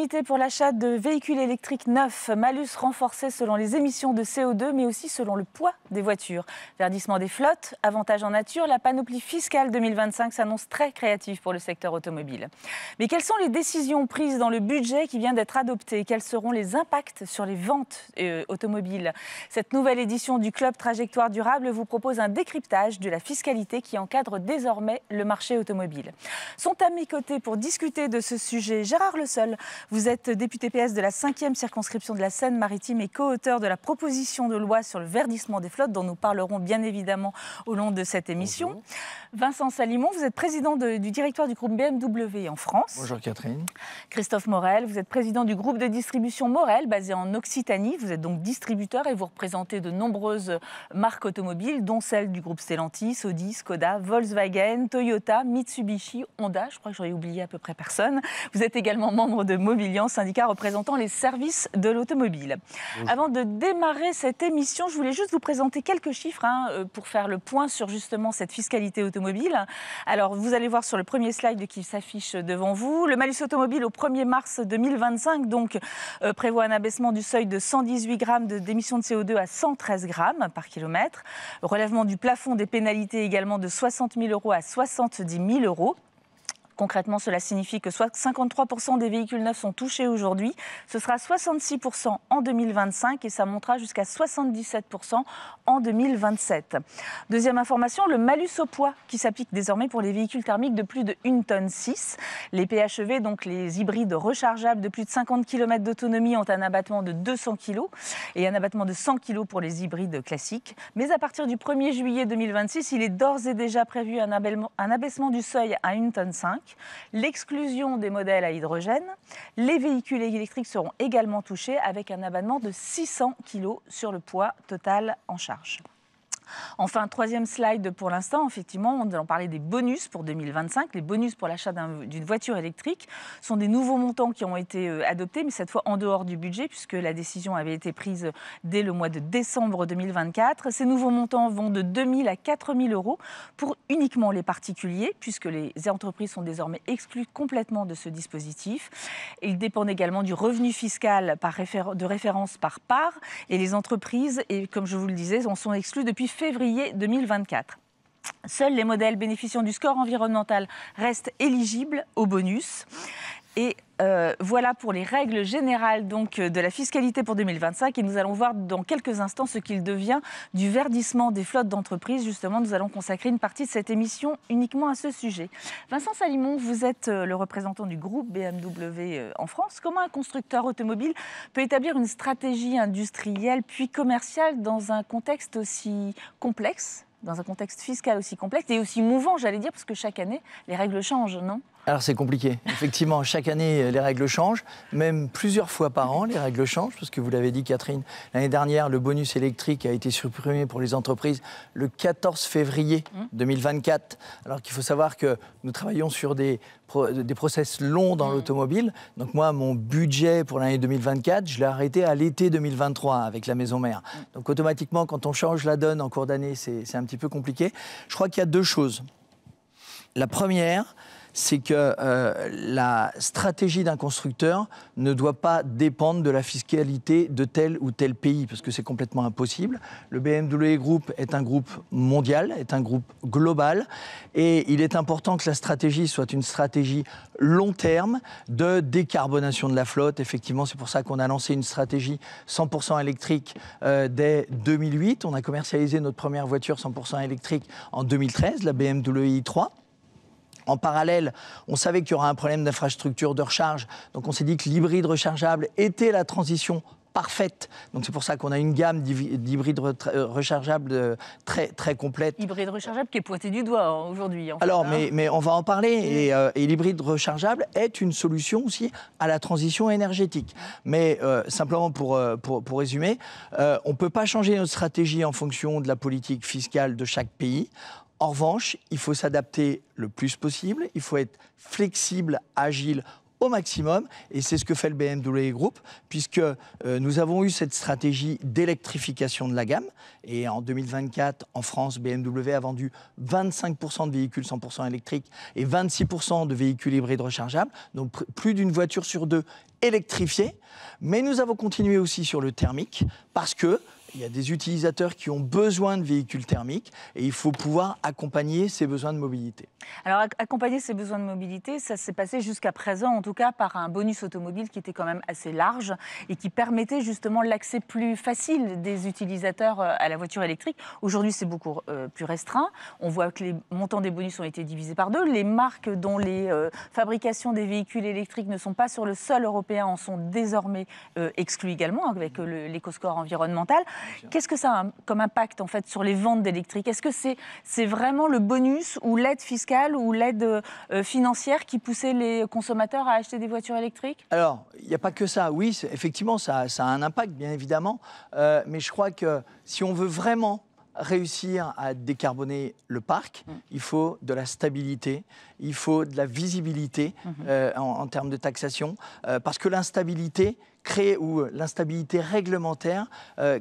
fiscalité pour l'achat de véhicules électriques neufs, malus renforcé selon les émissions de CO2, mais aussi selon le poids des voitures. Verdissement des flottes, avantages en nature, la panoplie fiscale 2025 s'annonce très créative pour le secteur automobile. Mais quelles sont les décisions prises dans le budget qui vient d'être adopté? Quels seront les impacts sur les ventes automobiles? Cette nouvelle édition du Club Trajectoire Durable vous propose un décryptage de la fiscalité qui encadre désormais le marché automobile. Sont à mes côtés pour discuter de ce sujet Gérard Le Seul. Vous êtes député PS de la 5e circonscription de la Seine-Maritime et co-auteur de la proposition de loi sur le verdissement des flottes dont nous parlerons bien évidemment au long de cette émission. Bonjour. Vincent Salimon, vous êtes président du directoire du groupe BMW en France. Bonjour Catherine. Christophe Morel, vous êtes président du groupe de distribution Morel basé en Occitanie. Vous êtes donc distributeur et vous représentez de nombreuses marques automobiles dont celles du groupe Stellantis, Audi, Skoda, Volkswagen, Toyota, Mitsubishi, Honda. Je crois que j'aurais oublié à peu près personne. Vous êtes également membre de Mobilian, syndicat représentant les services de l'automobile. Avant de démarrer cette émission, je voulais juste vous présenter quelques chiffres pour faire le point sur justement cette fiscalité automobile. Alors, vous allez voir sur le premier slide qui s'affiche devant vous. Le malus automobile au 1er mars 2025 donc, prévoit un abaissement du seuil de 118 grammes d'émissions de CO2 à 113 grammes par kilomètre. Relèvement du plafond des pénalités également de 60 000 € à 70 000 €. Concrètement, cela signifie que 53% des véhicules neufs sont touchés aujourd'hui. Ce sera 66% en 2025 et ça montera jusqu'à 77% en 2027. Deuxième information, le malus au poids qui s'applique désormais pour les véhicules thermiques de plus de 1,6 tonne. Les PHEV, donc les hybrides rechargeables de plus de 50 km d'autonomie, ont un abattement de 200 kg et un abattement de 100 kg pour les hybrides classiques. Mais à partir du 1er juillet 2026, il est d'ores et déjà prévu un abaissement du seuil à 1,5 tonne. L'exclusion des modèles à hydrogène. Les véhicules électriques seront également touchés avec un abattement de 600 kg sur le poids total en charge. Enfin, troisième slide pour l'instant, effectivement, on allons parler des bonus pour 2025. Les bonus pour l'achat d'une voiture électrique sont des nouveaux montants qui ont été adoptés, mais cette fois en dehors du budget, puisque la décision avait été prise dès le mois de décembre 2024. Ces nouveaux montants vont de 2 000 à 4 000 € pour uniquement les particuliers, puisque les entreprises sont désormais exclues complètement de ce dispositif. Ils dépendent également du revenu fiscal de référence par part, et les entreprises, et comme je vous le disais, en sont exclues depuis février 2024. Seuls les modèles bénéficiant du score environnemental restent éligibles au bonus. Et voilà pour les règles générales donc, de la fiscalité pour 2025. Et nous allons voir dans quelques instants ce qu'il devient du verdissement des flottes d'entreprises. Justement, nous allons consacrer une partie de cette émission uniquement à ce sujet. Vincent Salimon, vous êtes le représentant du groupe BMW en France. Comment un constructeur automobile peut établir une stratégie industrielle puis commerciale dans un contexte aussi complexe, dans un contexte fiscal aussi complexe et aussi mouvant, j'allais dire, parce que chaque année, les règles changent, non ? Alors c'est compliqué. Effectivement, chaque année, les règles changent. Même plusieurs fois par an, les règles changent. Parce que vous l'avez dit, Catherine, l'année dernière, le bonus électrique a été supprimé pour les entreprises le 14 février 2024. Alors qu'il faut savoir que nous travaillons sur des process longs dans l'automobile. Donc moi, mon budget pour l'année 2024, je l'ai arrêté à l'été 2023 avec la maison mère. Donc automatiquement, quand on change la donne en cours d'année, c'est un petit peu compliqué. Je crois qu'il y a deux choses. La première, c'est que la stratégie d'un constructeur ne doit pas dépendre de la fiscalité de tel ou tel pays, parce que c'est complètement impossible. Le BMW Group est un groupe mondial, est un groupe global, et il est important que la stratégie soit une stratégie long terme de décarbonation de la flotte. Effectivement, c'est pour ça qu'on a lancé une stratégie 100% électrique dès 2008. On a commercialisé notre première voiture 100% électrique en 2013, la BMW i3. En parallèle, on savait qu'il y aura un problème d'infrastructure de recharge. Donc on s'est dit que l'hybride rechargeable était la transition parfaite. Donc c'est pour ça qu'on a une gamme d'hybrides rechargeables très, très complète. Hybride rechargeable qui est pointé du doigt aujourd'hui. En fait, alors, mais on va en parler. Et l'hybride rechargeable est une solution aussi à la transition énergétique. Mais simplement pour résumer, on ne peut pas changer notre stratégie en fonction de la politique fiscale de chaque pays. En revanche, il faut s'adapter le plus possible, il faut être flexible, agile au maximum, et c'est ce que fait le BMW Group, puisque nous avons eu cette stratégie d'électrification de la gamme, et en 2024, en France, BMW a vendu 25% de véhicules 100% électriques et 26% de véhicules hybrides rechargeables, donc plus d'une voiture sur deux électrifiée. Mais nous avons continué aussi sur le thermique, parce que il y a des utilisateurs qui ont besoin de véhicules thermiques et il faut pouvoir accompagner ces besoins de mobilité. Alors, accompagner ces besoins de mobilité, ça s'est passé jusqu'à présent, en tout cas, par un bonus automobile qui était quand même assez large et qui permettait justement l'accès plus facile des utilisateurs à la voiture électrique. Aujourd'hui, c'est beaucoup plus restreint. On voit que les montants des bonus ont été divisés par deux. Les marques dont les fabrications des véhicules électriques ne sont pas sur le sol européen en sont désormais exclues également, avec l'éco-score environnemental. Qu'est-ce que ça a comme impact en fait sur les ventes d'électrique? Est-ce que c'est vraiment le bonus ou l'aide fiscale ou l'aide financière qui poussait les consommateurs à acheter des voitures électriques? Alors, il n'y a pas que ça. Oui, effectivement, ça a un impact, bien évidemment. Mais je crois que si on veut vraiment réussir à décarboner le parc, il faut de la stabilité, il faut de la visibilité en termes de taxation, parce que l'instabilité réglementaire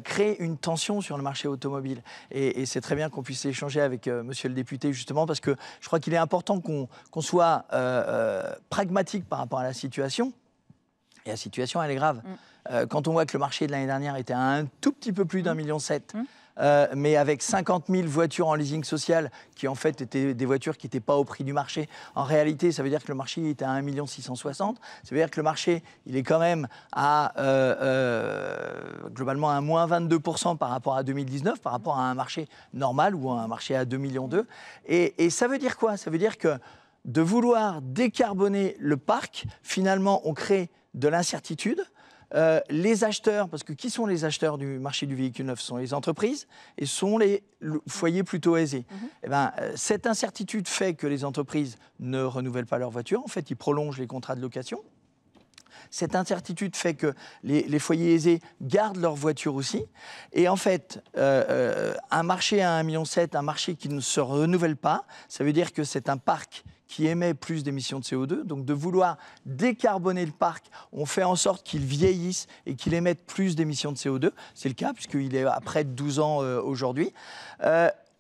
crée une tension sur le marché automobile. Et c'est très bien qu'on puisse échanger avec monsieur le député, justement, parce que je crois qu'il est important qu'on soit pragmatique par rapport à la situation. Et la situation, elle est grave. Quand on voit que le marché de l'année dernière était à un tout petit peu plus d'1,7 million, mais avec 50 000 voitures en leasing social qui en fait étaient des voitures qui n'étaient pas au prix du marché. En réalité, ça veut dire que le marché était à 1 660 000. Ça veut dire que le marché, il est quand même à globalement à moins 22% par rapport à 2019, par rapport à un marché normal ou à un marché à 2,2 millions. Et ça veut dire quoi? Ça veut dire que de vouloir décarboner le parc, finalement, on crée de l'incertitude. Les acheteurs, parce que qui sont les acheteurs du marché du véhicule neuf? Ce sont les entreprises et ce sont les foyers plutôt aisés. Eh ben, cette incertitude fait que les entreprises ne renouvellent pas leurs voitures. En fait, ils prolongent les contrats de location. Cette incertitude fait que les foyers aisés gardent leur voiture aussi. Et en fait, un marché à 1,7 million, un marché qui ne se renouvelle pas, ça veut dire que c'est un parc qui émet plus d'émissions de CO2. Donc de vouloir décarboner le parc, on fait en sorte qu'il vieillisse et qu'il émette plus d'émissions de CO2. C'est le cas puisqu'il est à près de 12 ans aujourd'hui.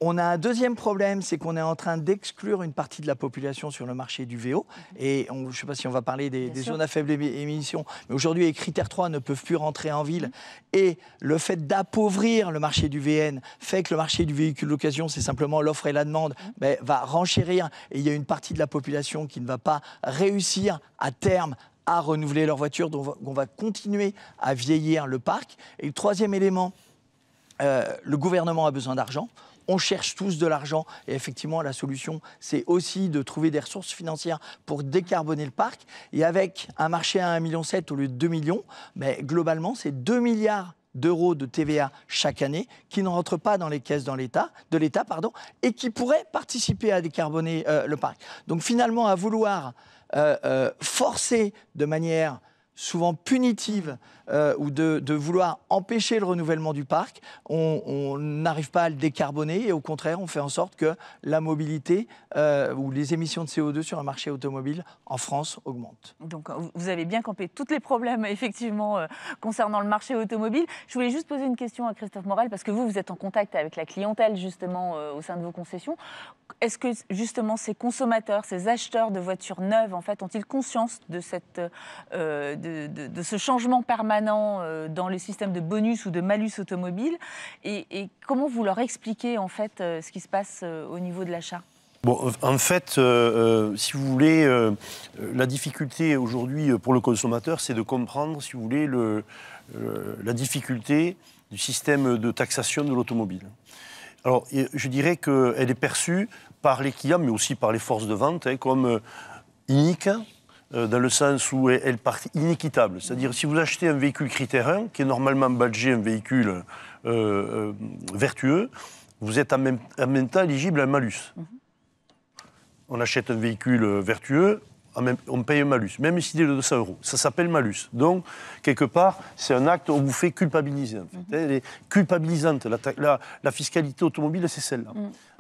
On a un deuxième problème, c'est qu'on est en train d'exclure une partie de la population sur le marché du VO. Et je ne sais pas si on va parler des zones à faible émission, mais aujourd'hui, les critères 3 ne peuvent plus rentrer en ville. Et le fait d'appauvrir le marché du VN fait que le marché du véhicule d'occasion, c'est simplement l'offre et la demande, va renchérir. Et il y a une partie de la population qui ne va pas réussir à terme à renouveler leur voiture. Donc on va continuer à vieillir le parc. Et le troisième élément, le gouvernement a besoin d'argent. On cherche tous de l'argent et effectivement, la solution, c'est aussi de trouver des ressources financières pour décarboner le parc. Et avec un marché à 1,7 million au lieu de 2 millions, globalement, c'est 2 milliards d'euros de TVA chaque année qui ne rentrent pas dans les caisses de l'État, et qui pourraient participer à décarboner le parc. Donc finalement, à vouloir forcer de manière souvent punitive ou de vouloir empêcher le renouvellement du parc, on n'arrive pas à le décarboner et au contraire, on fait en sorte que la mobilité ou les émissions de CO2 sur le marché automobile en France augmentent. Donc vous avez bien campé tous les problèmes effectivement concernant le marché automobile. Je voulais juste poser une question à Christophe Morel parce que vous êtes en contact avec la clientèle justement au sein de vos concessions. Est-ce que justement ces consommateurs, ces acheteurs de voitures neuves en fait ont-ils conscience de ce changement permanent dans le système de bonus ou de malus automobile et comment vous leur expliquez en fait ce qui se passe au niveau de l'achat? Bon, en fait, si vous voulez, la difficulté aujourd'hui pour le consommateur, c'est de comprendre, si vous voulez, la difficulté du système de taxation de l'automobile. Alors, je dirais qu'elle est perçue par les clients, mais aussi par les forces de vente, comme inique, dans le sens où elle part inéquitable. C'est-à-dire, si vous achetez un véhicule critère 1, qui est normalement badgé un véhicule vertueux, vous êtes en même temps éligible à un malus. On achète un véhicule vertueux, on paye un malus, même s'il est de 200 €. Ça s'appelle malus. Donc, quelque part, c'est un acte où on vous fait culpabiliser. En fait. Elle est culpabilisante. La fiscalité automobile, c'est celle-là.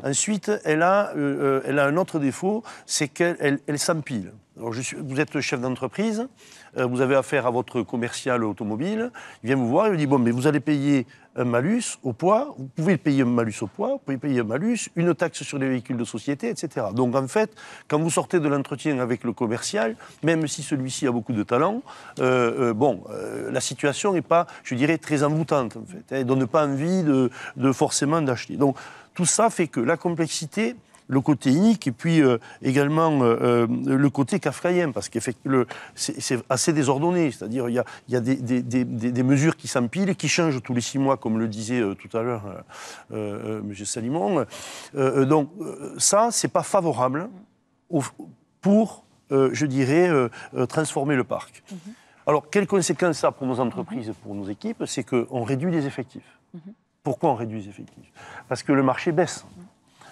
Ensuite, elle a un autre défaut, c'est qu'elle s'empile. Alors vous êtes chef d'entreprise, vous avez affaire à votre commercial automobile, il vient vous voir et vous dit, bon, mais vous allez payer un malus au poids, vous pouvez payer un malus au poids, vous pouvez payer un malus, une taxe sur les véhicules de société, etc. Donc en fait, quand vous sortez de l'entretien avec le commercial, même si celui-ci a beaucoup de talent, la situation n'est pas, je dirais, très envoûtante, en fait. Elle ne donne pas envie de forcément d'acheter. Donc tout ça fait que la complexité, le côté inique et puis également le côté kafkaïen, parce que c'est assez désordonné, c'est-à-dire il y a des mesures qui s'empilent, qui changent tous les 6 mois, comme le disait tout à l'heure M. Salimon. Donc ça, c'est pas favorable pour, je dirais, transformer le parc. Alors, quelles conséquences ça a pour nos entreprises et pour nos équipes? C'est qu'on réduit les effectifs. Pourquoi on réduit les effectifs? Parce que le marché baisse.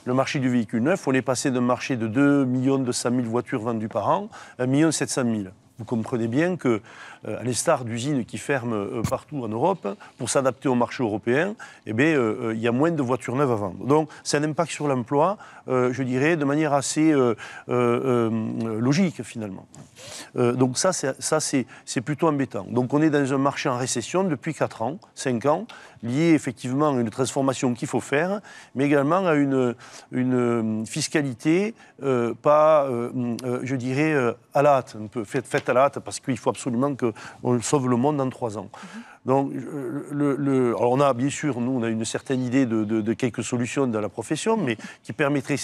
Le marché du véhicule neuf, on est passé d'un marché de 2 200 000 voitures vendues par an à 1 700 000. Vous comprenez bien que, à l'instar d'usines qui ferment partout en Europe, pour s'adapter au marché européen, il y a moins de voitures neuves à vendre. Donc, c'est un impact sur l'emploi, je dirais, de manière assez logique, finalement. Donc ça, c'est plutôt embêtant. Donc, on est dans un marché en récession depuis 4 ans, 5 ans, lié effectivement à une transformation qu'il faut faire, mais également à une fiscalité je dirais, à la hâte, un peu faite à la hâte, parce qu'il faut absolument qu'on sauve le monde en 3 ans. Donc, alors on a bien sûr, nous, on a une certaine idée de quelques solutions dans la profession, mais qui permettraient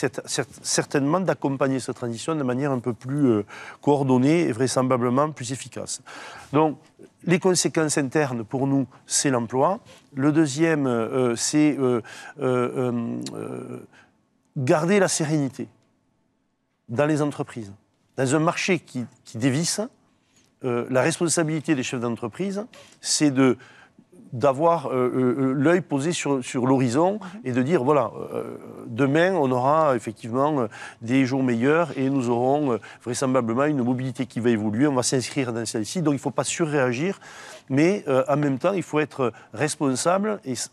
certainement d'accompagner cette transition de manière un peu plus coordonnée et vraisemblablement plus efficace. Donc, les conséquences internes, pour nous, c'est l'emploi. Le deuxième, c'est garder la sérénité dans les entreprises. Dans un marché qui dévisse, la responsabilité des chefs d'entreprise, c'est d'avoir l'œil posé sur l'horizon et de dire, voilà, demain, on aura effectivement des jours meilleurs et nous aurons vraisemblablement une mobilité qui va évoluer, on va s'inscrire dans celle-ci, donc il ne faut pas surréagir, mais en même temps, il faut être responsable et ce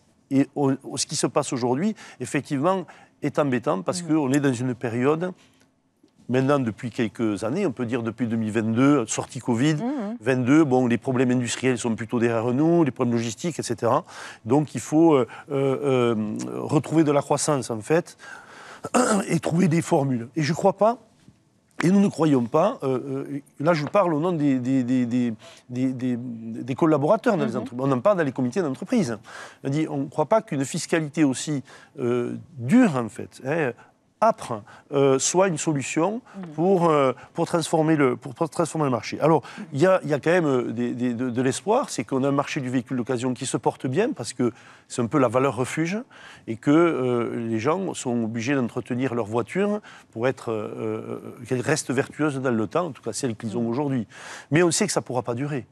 qui se passe aujourd'hui, effectivement, est embêtant parce qu'on est dans une période... Maintenant, depuis quelques années, on peut dire depuis 2022, sortie Covid, 22, bon, les problèmes industriels sont plutôt derrière nous, les problèmes logistiques, etc. Donc, il faut retrouver de la croissance, en fait, et trouver des formules. Et je ne crois pas, et nous ne croyons pas, là je parle au nom des collaborateurs dans les entreprises, on en parle dans les comités d'entreprise. On ne croit pas qu'une fiscalité aussi dure, en fait, âpre, soit une solution pour transformer le marché. Alors, il y a quand même de l'espoir, c'est qu'on a un marché du véhicule d'occasion qui se porte bien, parce que c'est un peu la valeur refuge, et que les gens sont obligés d'entretenir leur voiture pour qu'elle reste vertueuse dans le temps, en tout cas celle qu'ils ont aujourd'hui. Mais on sait que ça ne pourra pas durer.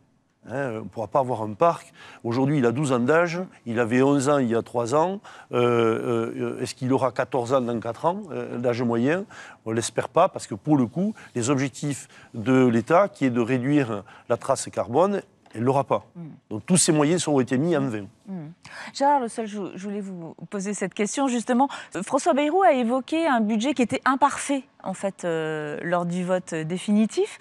On ne pourra pas avoir un parc. Aujourd'hui, il a 12 ans d'âge, il avait 11 ans il y a 3 ans. Est-ce qu'il aura 14 ans dans 4 ans, d'âge moyen? On ne l'espère pas, parce que pour le coup, les objectifs de l'État, qui est de réduire la trace carbone, elle ne l'aura pas. Donc tous ces moyens ont été mis en vain. Gérard Le Seul, je voulais vous poser cette question, justement. François Bayrou a évoqué un budget qui était imparfait, en fait, lors du vote définitif.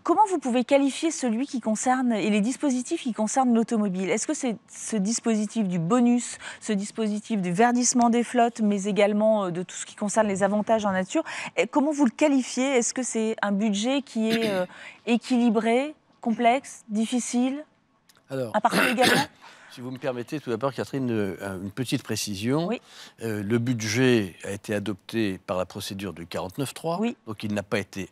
Comment vous pouvez qualifier celui qui concerne, et les dispositifs qui concernent l'automobile? Est-ce que c'est ce dispositif du bonus, ce dispositif du verdissement des flottes, mais également de tout ce qui concerne les avantages en nature? Et comment vous le qualifiez? Est-ce que c'est un budget qui est équilibré, complexe, difficile, imparfait également? Si vous me permettez, tout d'abord, Catherine, une petite précision. Oui. Le budget a été adopté par la procédure du 49.3, oui. Donc il n'a pas été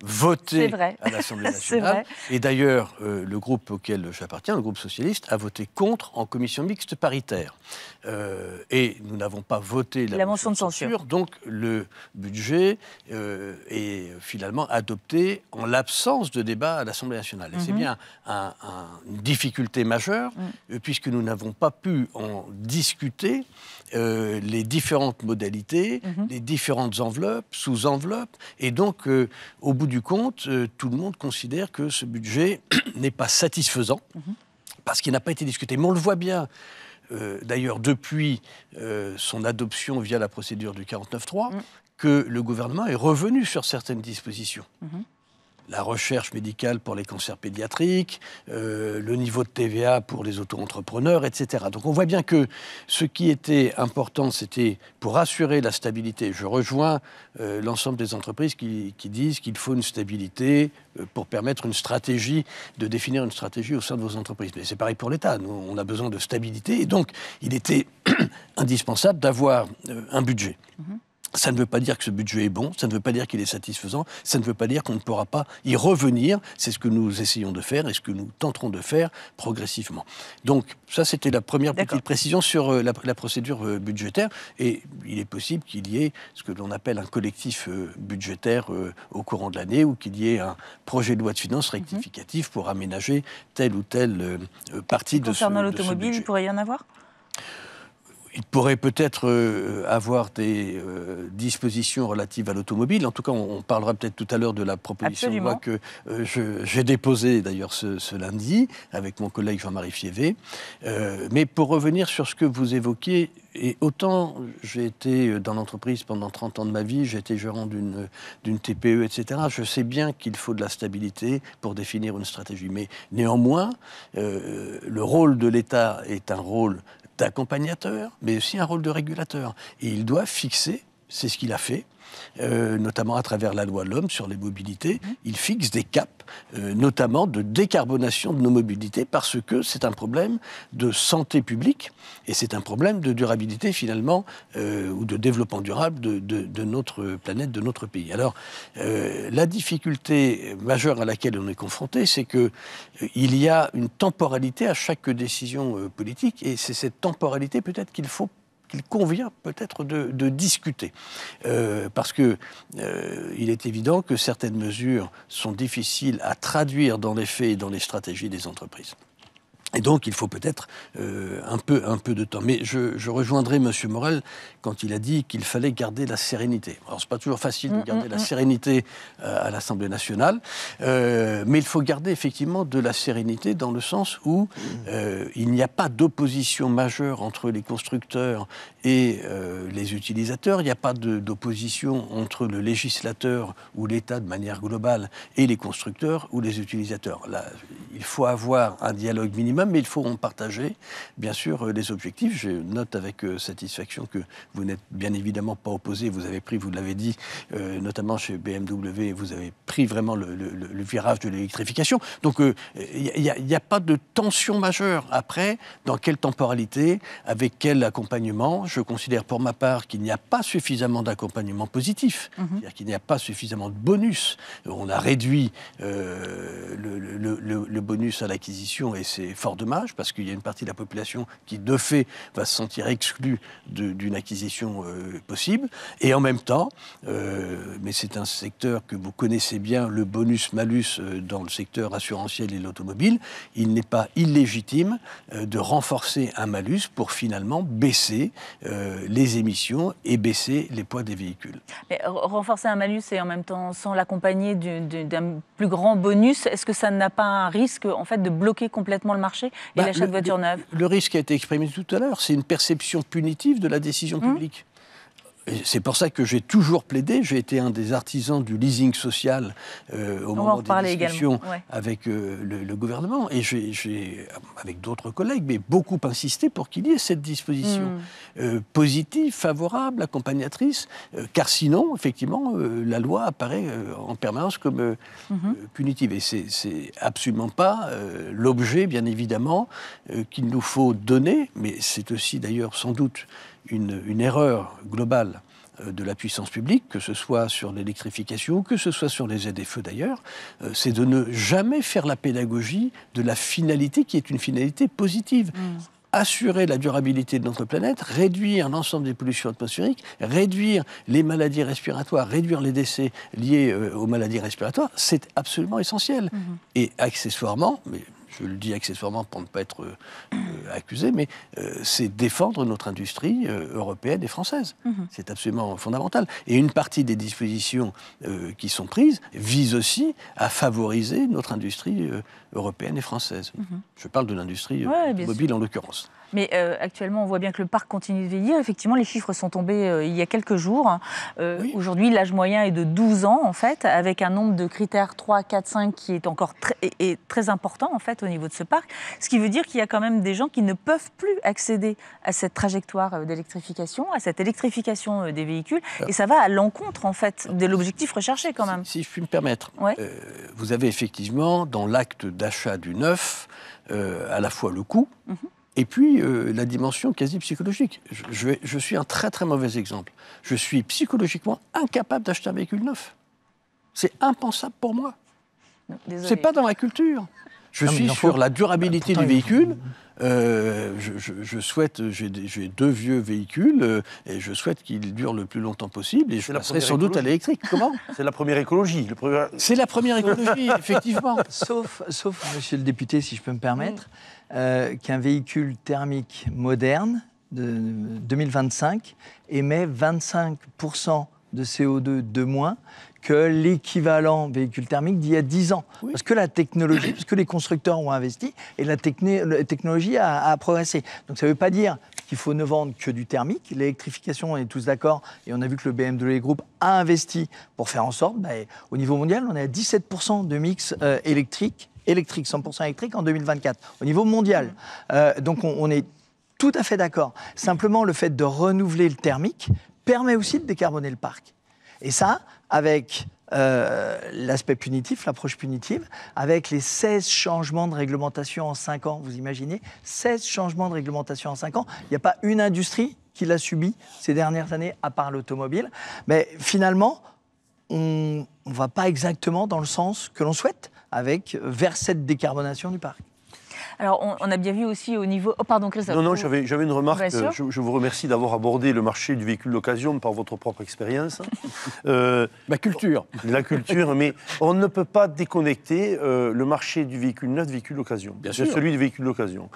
voté à l'Assemblée nationale. Et d'ailleurs, le groupe auquel j'appartiens, le groupe socialiste, a voté contre en commission mixte paritaire. Et nous n'avons pas voté la motion de censure. Donc le budget est finalement adopté en l'absence de débat à l'Assemblée nationale. Et c'est bien une difficulté majeure, puisque nous n'avons pas pu en discuter les différentes modalités, les différentes enveloppes, sous-enveloppes. Et donc, au bout du compte, tout le monde considère que ce budget n'est pas satisfaisant, parce qu'il n'a pas été discuté. Mais on le voit bien, d'ailleurs, depuis son adoption via la procédure du 49.3, que le gouvernement est revenu sur certaines dispositions. la recherche médicale pour les cancers pédiatriques, le niveau de TVA pour les auto-entrepreneurs, etc. Donc on voit bien que ce qui était important, c'était pour assurer la stabilité. Je rejoins l'ensemble des entreprises qui disent qu'il faut une stabilité pour permettre une stratégie, de définir une stratégie au sein de vos entreprises. Mais c'est pareil pour l'État. Nous, on a besoin de stabilité. Et donc, il était indispensable d'avoir un budget. Ça ne veut pas dire que ce budget est bon, ça ne veut pas dire qu'il est satisfaisant, ça ne veut pas dire qu'on ne pourra pas y revenir. C'est ce que nous essayons de faire et ce que nous tenterons de faire progressivement. Donc ça, c'était la première petite précision sur la procédure budgétaire. Et il est possible qu'il y ait ce que l'on appelle un collectif budgétaire au courant de l'année, ou qu'il y ait un projet de loi de finances rectificatif pour aménager telle ou telle partie de ce budget. Concernant l'automobile, il pourrait y en avoir ? Il pourrait peut-être avoir des dispositions relatives à l'automobile. En tout cas, on parlera peut-être tout à l'heure de la proposition de loi que j'ai déposée d'ailleurs ce lundi avec mon collègue Jean-Marie Fievé. Mais pour revenir sur ce que vous évoquiez, et autant j'ai été dans l'entreprise pendant 30 ans de ma vie, j'ai été gérant d'une TPE, etc. Je sais bien qu'il faut de la stabilité pour définir une stratégie. Mais néanmoins, le rôle de l'État est un rôle d'accompagnateur, mais aussi un rôle de régulateur. Et il doit fixer, c'est ce qu'il a fait, notamment à travers la loi de l'homme sur les mobilités, il fixe des caps, notamment de décarbonation de nos mobilités, parce que c'est un problème de santé publique et c'est un problème de durabilité finalement, ou de développement durable de notre planète, de notre pays. Alors, la difficulté majeure à laquelle on est confronté, c'est que il y a une temporalité à chaque décision politique, et c'est cette temporalité peut-être qu'il convient peut-être de discuter. Parce que il est évident que certaines mesures sont difficiles à traduire dans les faits et dans les stratégies des entreprises. Et donc, il faut peut-être un peu de temps. Mais je rejoindrai M. Morel quand il a dit qu'il fallait garder la sérénité. Alors, c'est pas toujours facile de garder la sérénité à l'Assemblée nationale, mais il faut garder effectivement de la sérénité dans le sens où il n'y a pas d'opposition majeure entre les constructeurs et les utilisateurs. Il n'y a pas d'opposition entre le législateur ou l'État de manière globale et les constructeurs ou les utilisateurs. Là, il faut avoir un dialogue minimum, mais il faut en partager, bien sûr, les objectifs. Je note avec satisfaction que vous n'êtes bien évidemment pas opposé. Vous avez pris, vous l'avez dit, notamment chez BMW, vous avez pris vraiment le virage de l'électrification. Donc, il n'y a pas de tension majeure. Après, dans quelle temporalité, avec quel accompagnement? Je considère pour ma part qu'il n'y a pas suffisamment d'accompagnement positif. C'est-à-dire qu'il n'y a pas suffisamment de bonus. On a réduit le bonus à l'acquisition, et c'est fort dommage, parce qu'il y a une partie de la population qui, de fait, va se sentir exclue d'une acquisition possible. Et en même temps, mais c'est un secteur que vous connaissez bien, le bonus-malus dans le secteur assurantiel et l'automobile, il n'est pas illégitime de renforcer un malus pour finalement baisser les émissions et baisser les poids des véhicules. Mais renforcer un malus et en même temps sans l'accompagner d'un plus grand bonus, est-ce que ça n'a pas un risque en fait de bloquer complètement le marché et l'achat de voitures neuves? Le risque a été exprimé tout à l'heure, c'est une perception punitive de la décision publique. C'est pour ça que j'ai toujours plaidé. J'ai été un des artisans du leasing social au moment des discussions avec le gouvernement. Et j'ai, avec d'autres collègues, mais beaucoup insisté pour qu'il y ait cette disposition positive, favorable, accompagnatrice. Car sinon, effectivement, la loi apparaît en permanence comme punitive. Et c'est absolument pas l'objet, bien évidemment, qu'il nous faut donner. Mais c'est aussi, d'ailleurs, sans doute, une erreur globale de la puissance publique, que ce soit sur l'électrification, que ce soit sur les ZFE d'ailleurs, c'est de ne jamais faire la pédagogie de la finalité qui est une finalité positive. Assurer la durabilité de notre planète, réduire l'ensemble des pollutions atmosphériques, réduire les maladies respiratoires, réduire les décès liés aux maladies respiratoires, c'est absolument essentiel. Et accessoirement, mais je le dis accessoirement pour ne pas être accusé, mais c'est défendre notre industrie européenne et française. C'est absolument fondamental. Et une partie des dispositions qui sont prises vise aussi à favoriser notre industrie européenne et française. Je parle de l'industrie automobile en l'occurrence. Mais actuellement, on voit bien que le parc continue de vieillir. Effectivement, les chiffres sont tombés il y a quelques jours. Oui. Aujourd'hui, l'âge moyen est de 12 ans, en fait, avec un nombre de critères 3, 4, 5 qui est encore très important, en fait, au niveau de ce parc. Ce qui veut dire qu'il y a quand même des gens qui ne peuvent plus accéder à cette trajectoire d'électrification, à cette électrification des véhicules. Et ça va à l'encontre, en fait, de l'objectif recherché, quand même. Si je puis me permettre, ouais. Vous avez effectivement, dans l'acte d'achat du neuf, à la fois le coût, et puis la dimension quasi psychologique. Je suis un très très mauvais exemple. Je suis psychologiquement incapable d'acheter un véhicule neuf. C'est impensable pour moi. C'est pas dans ma culture. Je suis sur la durabilité du véhicule. Je souhaite, j'ai 2 vieux véhicules et je souhaite qu'ils durent le plus longtemps possible et je passerai sans doute à l'électrique. Comment ? C'est la première écologie. C'est la première écologie, effectivement. Sauf, monsieur le député, si je peux me permettre, qu'un véhicule thermique moderne de 2025 émet 25% de CO2 de moins que l'équivalent véhicule thermique d'il y a 10 ans. Oui. Parce que la technologie, parce que les constructeurs ont investi et la technologie a progressé. Donc ça ne veut pas dire qu'il faut ne vendre que du thermique. L'électrification, on est tous d'accord, et on a vu que le BMW Group a investi pour faire en sorte, au niveau mondial, on est à 17% de mix électrique, 100% électrique en 2024, au niveau mondial. Donc on est tout à fait d'accord. Simplement, le fait de renouveler le thermique permet aussi de décarboner le parc. Et ça, avec l'aspect punitif, l'approche punitive, avec les 16 changements de réglementation en 5 ans, vous imaginez, 16 changements de réglementation en 5 ans, il n'y a pas une industrie qui l'a subi ces dernières années, à part l'automobile. Mais finalement, on ne va pas exactement dans le sens que l'on souhaite, vers cette décarbonation du parc. Alors, on a bien vu aussi au niveau... Oh, pardon, Christophe. Non, j'avais une remarque. Je vous remercie d'avoir abordé le marché du véhicule d'occasion par votre propre expérience. La culture. La culture, mais on ne peut pas déconnecter le marché du véhicule neuf, du véhicule d'occasion. Bien sûr. Celui du véhicule d'occasion.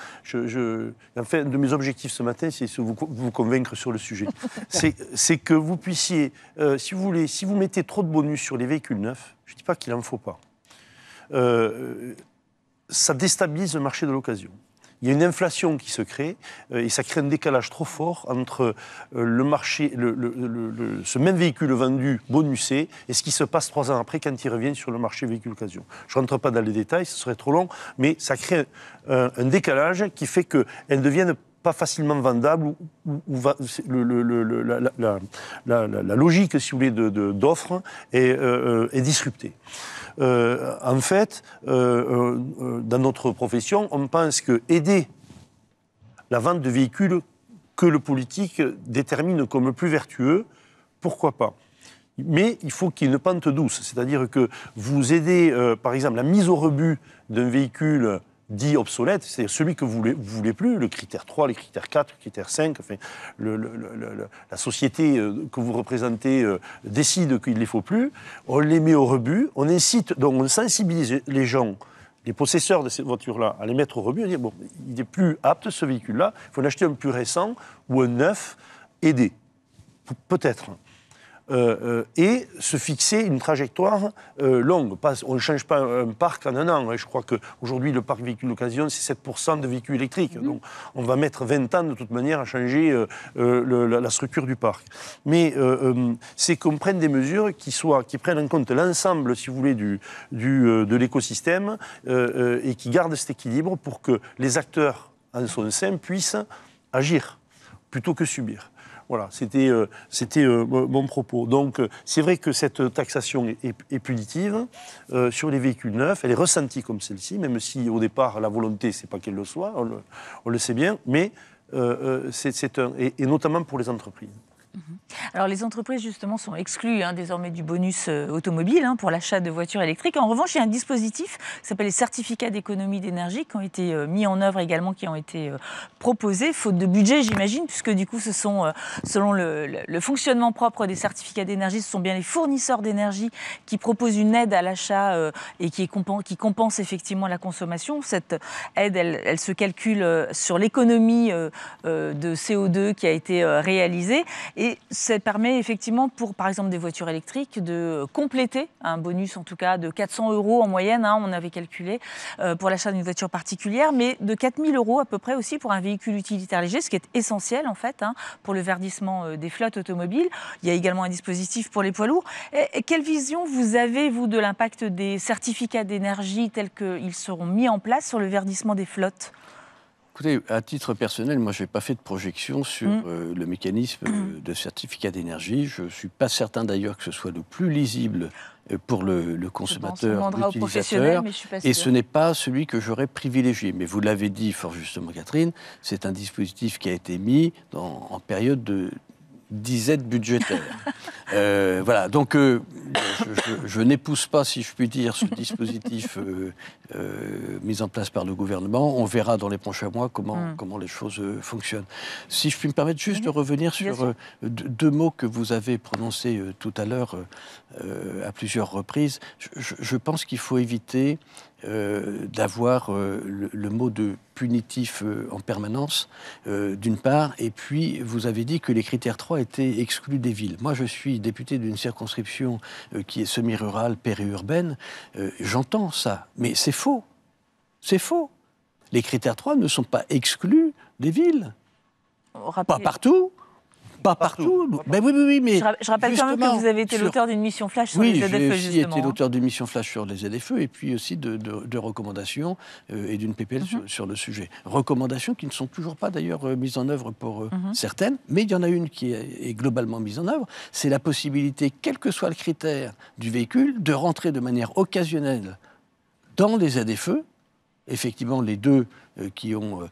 Enfin, un de mes objectifs ce matin, c'est de vous convaincre sur le sujet. C'est que vous puissiez, si vous voulez, si vous mettez trop de bonus sur les véhicules neufs, je ne dis pas qu'il n'en faut pas, ça déstabilise le marché de l'occasion. Il y a une inflation qui se crée et ça crée un décalage trop fort entre le marché, ce même véhicule vendu bonusé et ce qui se passe 3 ans après quand il revient sur le marché véhicule occasion. Je ne rentre pas dans les détails, ce serait trop long, mais ça crée un décalage qui fait qu'elles deviennent pas facilement vendables la logique, si vous voulez, d'offre est disruptée. En fait, dans notre profession, on pense que aider la vente de véhicules que le politique détermine comme plus vertueux, pourquoi pas ? Mais il faut qu'il y ait une pente douce, c'est-à-dire que vous aidez, par exemple, la mise au rebut d'un véhicule dit obsolète, c'est celui que vous voulez plus, le critère 3, les critères 4, le critère 5, enfin, la société que vous représentez décide qu'il ne les faut plus, on les met au rebut, on incite, donc on sensibilise les gens, les possesseurs de ces voitures-là, à les mettre au rebut, on dit, bon, il est plus apte ce véhicule-là, il faut en acheter un plus récent ou un neuf, aidé, peut-être. Et se fixer une trajectoire longue. On ne change pas un parc en un an. Je crois qu'aujourd'hui, le parc véhicule d'occasion, c'est 7% de véhicules électriques. Donc, on va mettre 20 ans, de toute manière, à changer la structure du parc. Mais c'est qu'on prenne des mesures qui prennent en compte l'ensemble, si vous voulez, de l'écosystème et qui gardent cet équilibre pour que les acteurs, en son sein, puissent agir plutôt que subir. Voilà, c'était mon propos. Donc, c'est vrai que cette taxation est punitive sur les véhicules neufs. Elle est ressentie comme celle-ci, même si, au départ, la volonté, c'est pas qu'elle le soit, on le sait bien, mais et notamment pour les entreprises. Alors les entreprises justement sont exclues désormais du bonus automobile pour l'achat de voitures électriques. En revanche, il y a un dispositif qui s'appelle les certificats d'économie d'énergie qui ont été mis en œuvre également, qui ont été proposés, faute de budget j'imagine, puisque du coup ce sont, selon le fonctionnement propre des certificats d'énergie, ce sont bien les fournisseurs d'énergie qui proposent une aide à l'achat et qui compense effectivement la consommation. Cette aide, elle se calcule sur l'économie de CO2 qui a été réalisée. Et ça permet effectivement pour, par exemple, des voitures électriques de compléter un bonus, en tout cas, de 400 € en moyenne, hein, on avait calculé, pour l'achat d'une voiture particulière, mais de 4 000 € à peu près aussi pour un véhicule utilitaire léger, ce qui est essentiel, en fait, hein, pour le verdissement des flottes automobiles. Il y a également un dispositif pour les poids lourds. Et quelle vision vous avez, vous, de l'impact des certificats d'énergie tels qu'ils seront mis en place sur le verdissement des flottes ? Écoutez, à titre personnel, moi, je n'ai pas fait de projection sur le mécanisme de certificat d'énergie. Je ne suis pas certain d'ailleurs que ce soit le plus lisible pour le consommateur, l'utilisateur. Et ce n'est pas celui que j'aurais privilégié. Mais vous l'avez dit fort justement, Catherine, c'est un dispositif qui a été mis en période de disette budgétaire. Voilà, donc je n'épouse pas, si je puis dire, ce dispositif mis en place par le gouvernement. On verra dans les prochains mois comment les choses fonctionnent. Si je puis me permettre juste de revenir sur deux mots que vous avez prononcés tout à l'heure à plusieurs reprises. Je pense qu'il faut éviter d'avoir le mot de punitif en permanence, d'une part, et puis vous avez dit que les critères 3 étaient exclus des villes. Moi, je suis député d'une circonscription qui est semi-rurale, périurbaine. J'entends ça, mais c'est faux. C'est faux. Les critères 3 ne sont pas exclus des villes. Pas partout. Pas partout. Ben oui, mais je rappelle quand même que vous avez été l'auteur d'une mission flash sur les ZFE, justement. Oui, j'ai aussi été l'auteur d'une mission flash sur les ZFE et puis aussi de recommandations et d'une PPL sur le sujet. Recommandations qui ne sont toujours pas d'ailleurs mises en œuvre pour certaines, mais il y en a une qui est globalement mise en œuvre. C'est la possibilité, quel que soit le critère du véhicule, de rentrer de manière occasionnelle dans les ZFE. Effectivement, les deux qui ont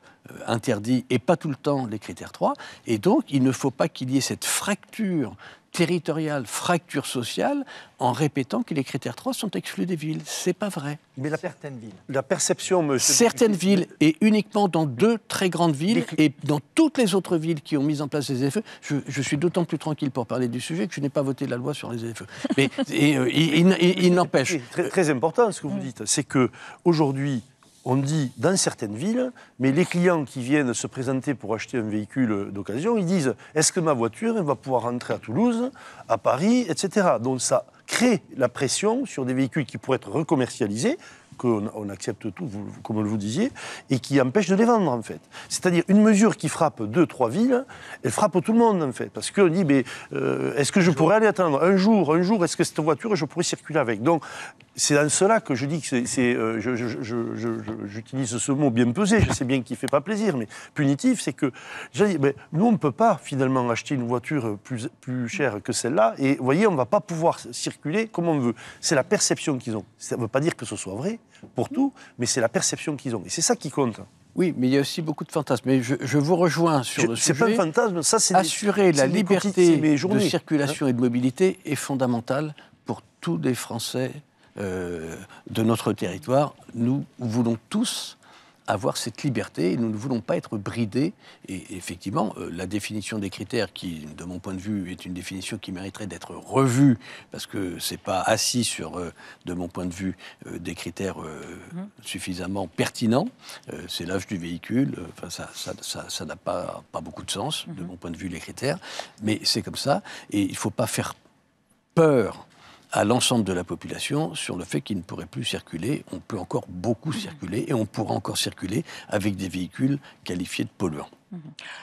interdit, et pas tout le temps, les critères 3. Et donc, il ne faut pas qu'il y ait cette fracture territoriale, fracture sociale, en répétant que les critères 3 sont exclus des villes. C'est pas vrai. Mais certaines villes. La perception, monsieur... Certaines villes, et uniquement dans 2 très grandes villes, et dans toutes les autres villes qui ont mis en place les ZFE, je suis d'autant plus tranquille pour parler du sujet que je n'ai pas voté la loi sur les ZFE. Mais il n'empêche... Très, très important ce que vous dites, c'est qu'aujourd'hui, on dit dans certaines villes, mais les clients qui viennent se présenter pour acheter un véhicule d'occasion, ils disent « Est-ce que ma voiture elle va pouvoir rentrer à Toulouse, à Paris, etc. » Donc ça crée la pression sur des véhicules qui pourraient être recommercialisés, qu'on accepte tout, comme vous disiez, et qui empêche de les vendre, en fait. C'est-à-dire, une mesure qui frappe 2-3 villes, elle frappe tout le monde, en fait. Parce qu'on dit, mais est-ce que je pourrais aller attendre un jour, est-ce que cette voiture, je pourrais circuler avec? Donc, c'est dans cela que je dis que j'utilise ce mot bien pesé, je sais bien qu'il ne fait pas plaisir, mais punitif, c'est que, nous, on ne peut pas, finalement, acheter une voiture plus chère que celle-là, et vous voyez, on ne va pas pouvoir circuler comme on veut. C'est la perception qu'ils ont. Ça ne veut pas dire que ce soit vrai, pour tout, mais c'est la perception qu'ils ont. Et c'est ça qui compte. Oui, mais il y a aussi beaucoup de fantasmes. Mais je vous rejoins sur le sujet. C'est pas un fantasme, ça c'est... Assurer la liberté de circulation et de mobilité est fondamentale pour tous les Français de notre territoire. Nous voulons tous avoir cette liberté et nous ne voulons pas être bridés. Et effectivement, la définition des critères qui, de mon point de vue, est une définition qui mériterait d'être revue parce que c'est pas assis sur, de mon point de vue, des critères suffisamment pertinents. C'est l'âge du véhicule. Enfin, ça n'a pas beaucoup de sens, de mon point de vue, les critères. Mais c'est comme ça. Et il ne faut pas faire peur à l'ensemble de la population sur le fait qu'il ne pourrait plus circuler. On peut encore beaucoup circuler et on pourra encore circuler avec des véhicules qualifiés de polluants.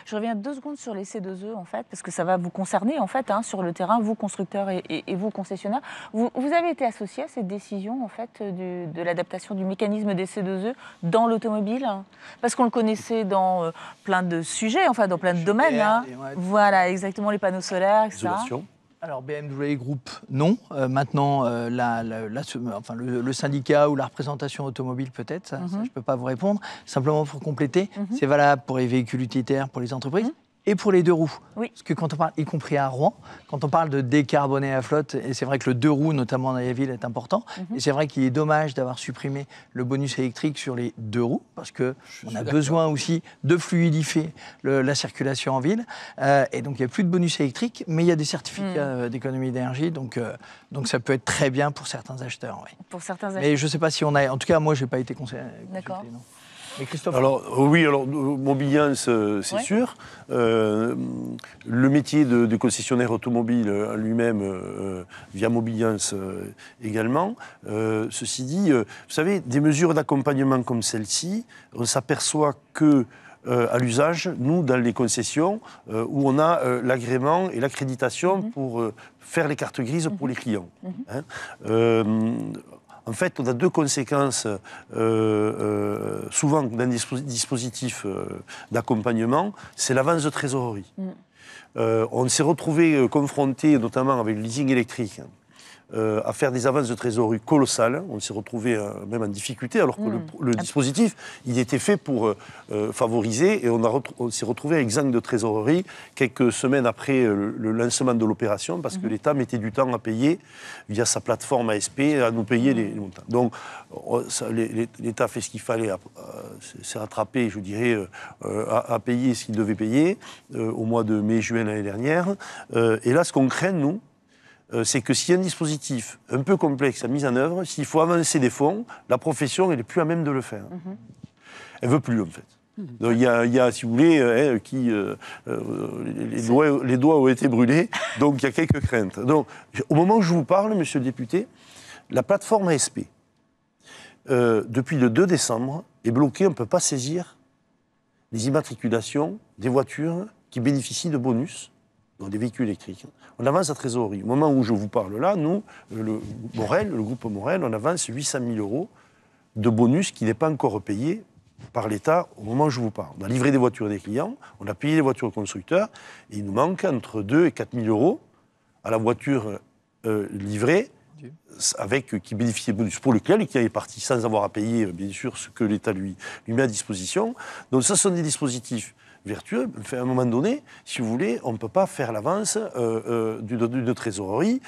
Je reviens 2 secondes sur les C2E, en fait, parce que ça va vous concerner, en fait, sur le terrain, vous, constructeurs et vous, concessionnaires. Vous avez été associé à cette décision, en fait, de l'adaptation du mécanisme des C2E dans l'automobile, parce qu'on le connaissait dans plein de sujets, enfin, dans plein de domaines. Voilà, exactement, les panneaux solaires, etc. Alors BMW Group, non. Maintenant, le syndicat ou la représentation automobile, peut-être, ça je ne peux pas vous répondre. Simplement pour compléter, c'est valable pour les véhicules utilitaires, pour les entreprises. Et pour les 2 roues. Oui. Parce que quand on parle, y compris à Rouen, quand on parle de décarboner la flotte, et c'est vrai que le 2 roues, notamment dans les villes, est important. Et c'est vrai qu'il est dommage d'avoir supprimé le bonus électrique sur les 2 roues, parce qu'on a besoin aussi de fluidifier la circulation en ville. Et donc, il n'y a plus de bonus électrique, mais il y a des certificats d'économie d'énergie. Donc, ça peut être très bien pour certains acheteurs. Oui. Pour certains acheteurs. Mais je ne sais pas si on a... En tout cas, moi, je n'ai pas été conseillé. D'accord. Mais Christophe. Alors, oui, Mobiliance, c'est sûr. Le métier de concessionnaire automobile lui-même, via Mobiliance également. Ceci dit, vous savez, des mesures d'accompagnement comme celle-ci, on s'aperçoit que à l'usage, nous, dans les concessions, où on a l'agrément et l'accréditation pour faire les cartes grises pour les clients. Hein. En fait, on a deux conséquences souvent d'un dispositif d'accompagnement, c'est l'avance de trésorerie. On s'est retrouvé confronté, notamment avec le leasing électrique, à faire des avances de trésorerie colossales. On s'est retrouvé même en difficulté, alors que le dispositif, il était fait pour favoriser, et on s'est retrouvé exsangue de trésorerie quelques semaines après le lancement de l'opération, parce que l'État mettait du temps à payer, via sa plateforme ASP, à nous payer les montants. Donc, l'État a fait ce qu'il fallait, s'est rattrapé, je dirais, à payer ce qu'il devait payer, au mois de mai-juin l'année dernière. Et là, ce qu'on craint, nous, c'est que s'il y a un dispositif un peu complexe à mise en œuvre, s'il faut avancer des fonds, la profession, elle n'est plus à même de le faire. Elle ne veut plus, en fait. Donc, il y a, si vous voulez, les doigts ont été brûlés, donc il y a quelques craintes. Donc, au moment où je vous parle, monsieur le député, la plateforme ASP, depuis le 2 décembre, est bloquée, on ne peut pas saisir les immatriculations des voitures qui bénéficient de bonus, donc des véhicules électriques. On avance à trésorerie. Au moment où je vous parle là, nous, le groupe Morel, on avance 800 000 € de bonus qui n'est pas encore payé par l'État au moment où je vous parle. On a livré des voitures des clients, on a payé les voitures aux constructeurs, et il nous manque entre 2 et 4 000 € à la voiture livrée, qui bénéficiait de bonus pour le client et qui est parti sans avoir à payer, bien sûr, ce que l'État lui met à disposition. Donc ça, ce sont des dispositifs vertueux. À un moment donné, si vous voulez, on ne peut pas faire l'avance d'une trésorerie.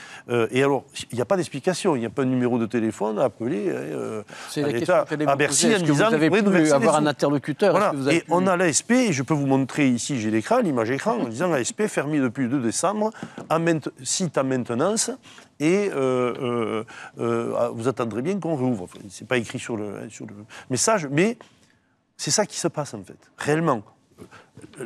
Et alors, il n'y a pas d'explication. Il n'y a pas de numéro de téléphone à appeler à l'État, à Bercy, en disant vous avez pu avoir un interlocuteur. Voilà. Et on a l'ASP, et je peux vous montrer ici, j'ai l'écran, l'image écran, en disant l'ASP fermé depuis le 2 décembre, site à maintenance, et vous attendrez bien qu'on rouvre. Enfin, ce n'est pas écrit sur le message, mais c'est ça qui se passe en fait, réellement.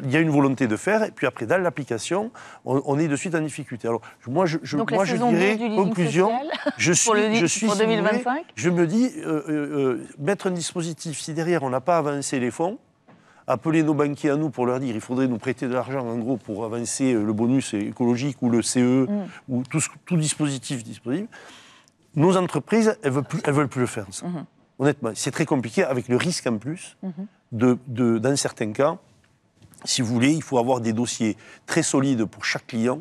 Il y a une volonté de faire, et puis après, dans l'application, on est de suite en difficulté. Alors, moi, je dirais, conclusion, je suis pour 2025 je me dis, mettre un dispositif, si derrière on n'a pas avancé les fonds, appeler nos banquiers à nous pour leur dire il faudrait nous prêter de l'argent, en gros, pour avancer le bonus écologique ou le CE, ou tout dispositif disponible, nos entreprises, elles veulent plus le faire, ça. Honnêtement, c'est très compliqué, avec le risque en plus, dans certains cas, si vous voulez, il faut avoir des dossiers très solides pour chaque client.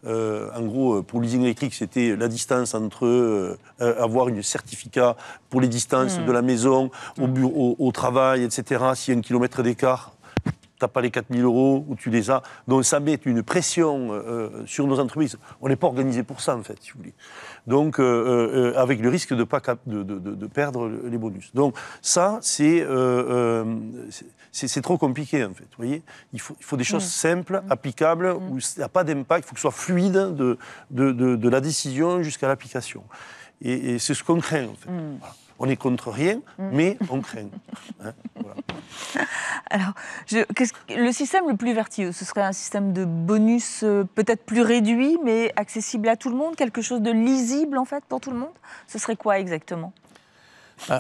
En gros, pour le leasing électrique, c'était la distance entre avoir un certificat pour les distances de la maison au bureau, au travail, etc. S'il y a 1 kilomètre d'écart, tu n'as pas les 4 000 € ou tu les as. Donc ça met une pression sur nos entreprises. On n'est pas organisé pour ça, en fait, si vous voulez. Donc, avec le risque de perdre les bonus. Donc ça, c'est trop compliqué, en fait. Vous voyez, il faut des choses simples, applicables, où il n'y a pas d'impact. Il faut que ce soit fluide de la décision jusqu'à l'application. Et c'est ce qu'on craint, en fait. Voilà. On n'est contre rien, mais on craint. Hein, voilà. Alors, le système le plus vertueux, ce serait un système de bonus peut-être plus réduit, mais accessible à tout le monde, quelque chose de lisible, en fait, pour tout le monde. Ce serait quoi exactement ?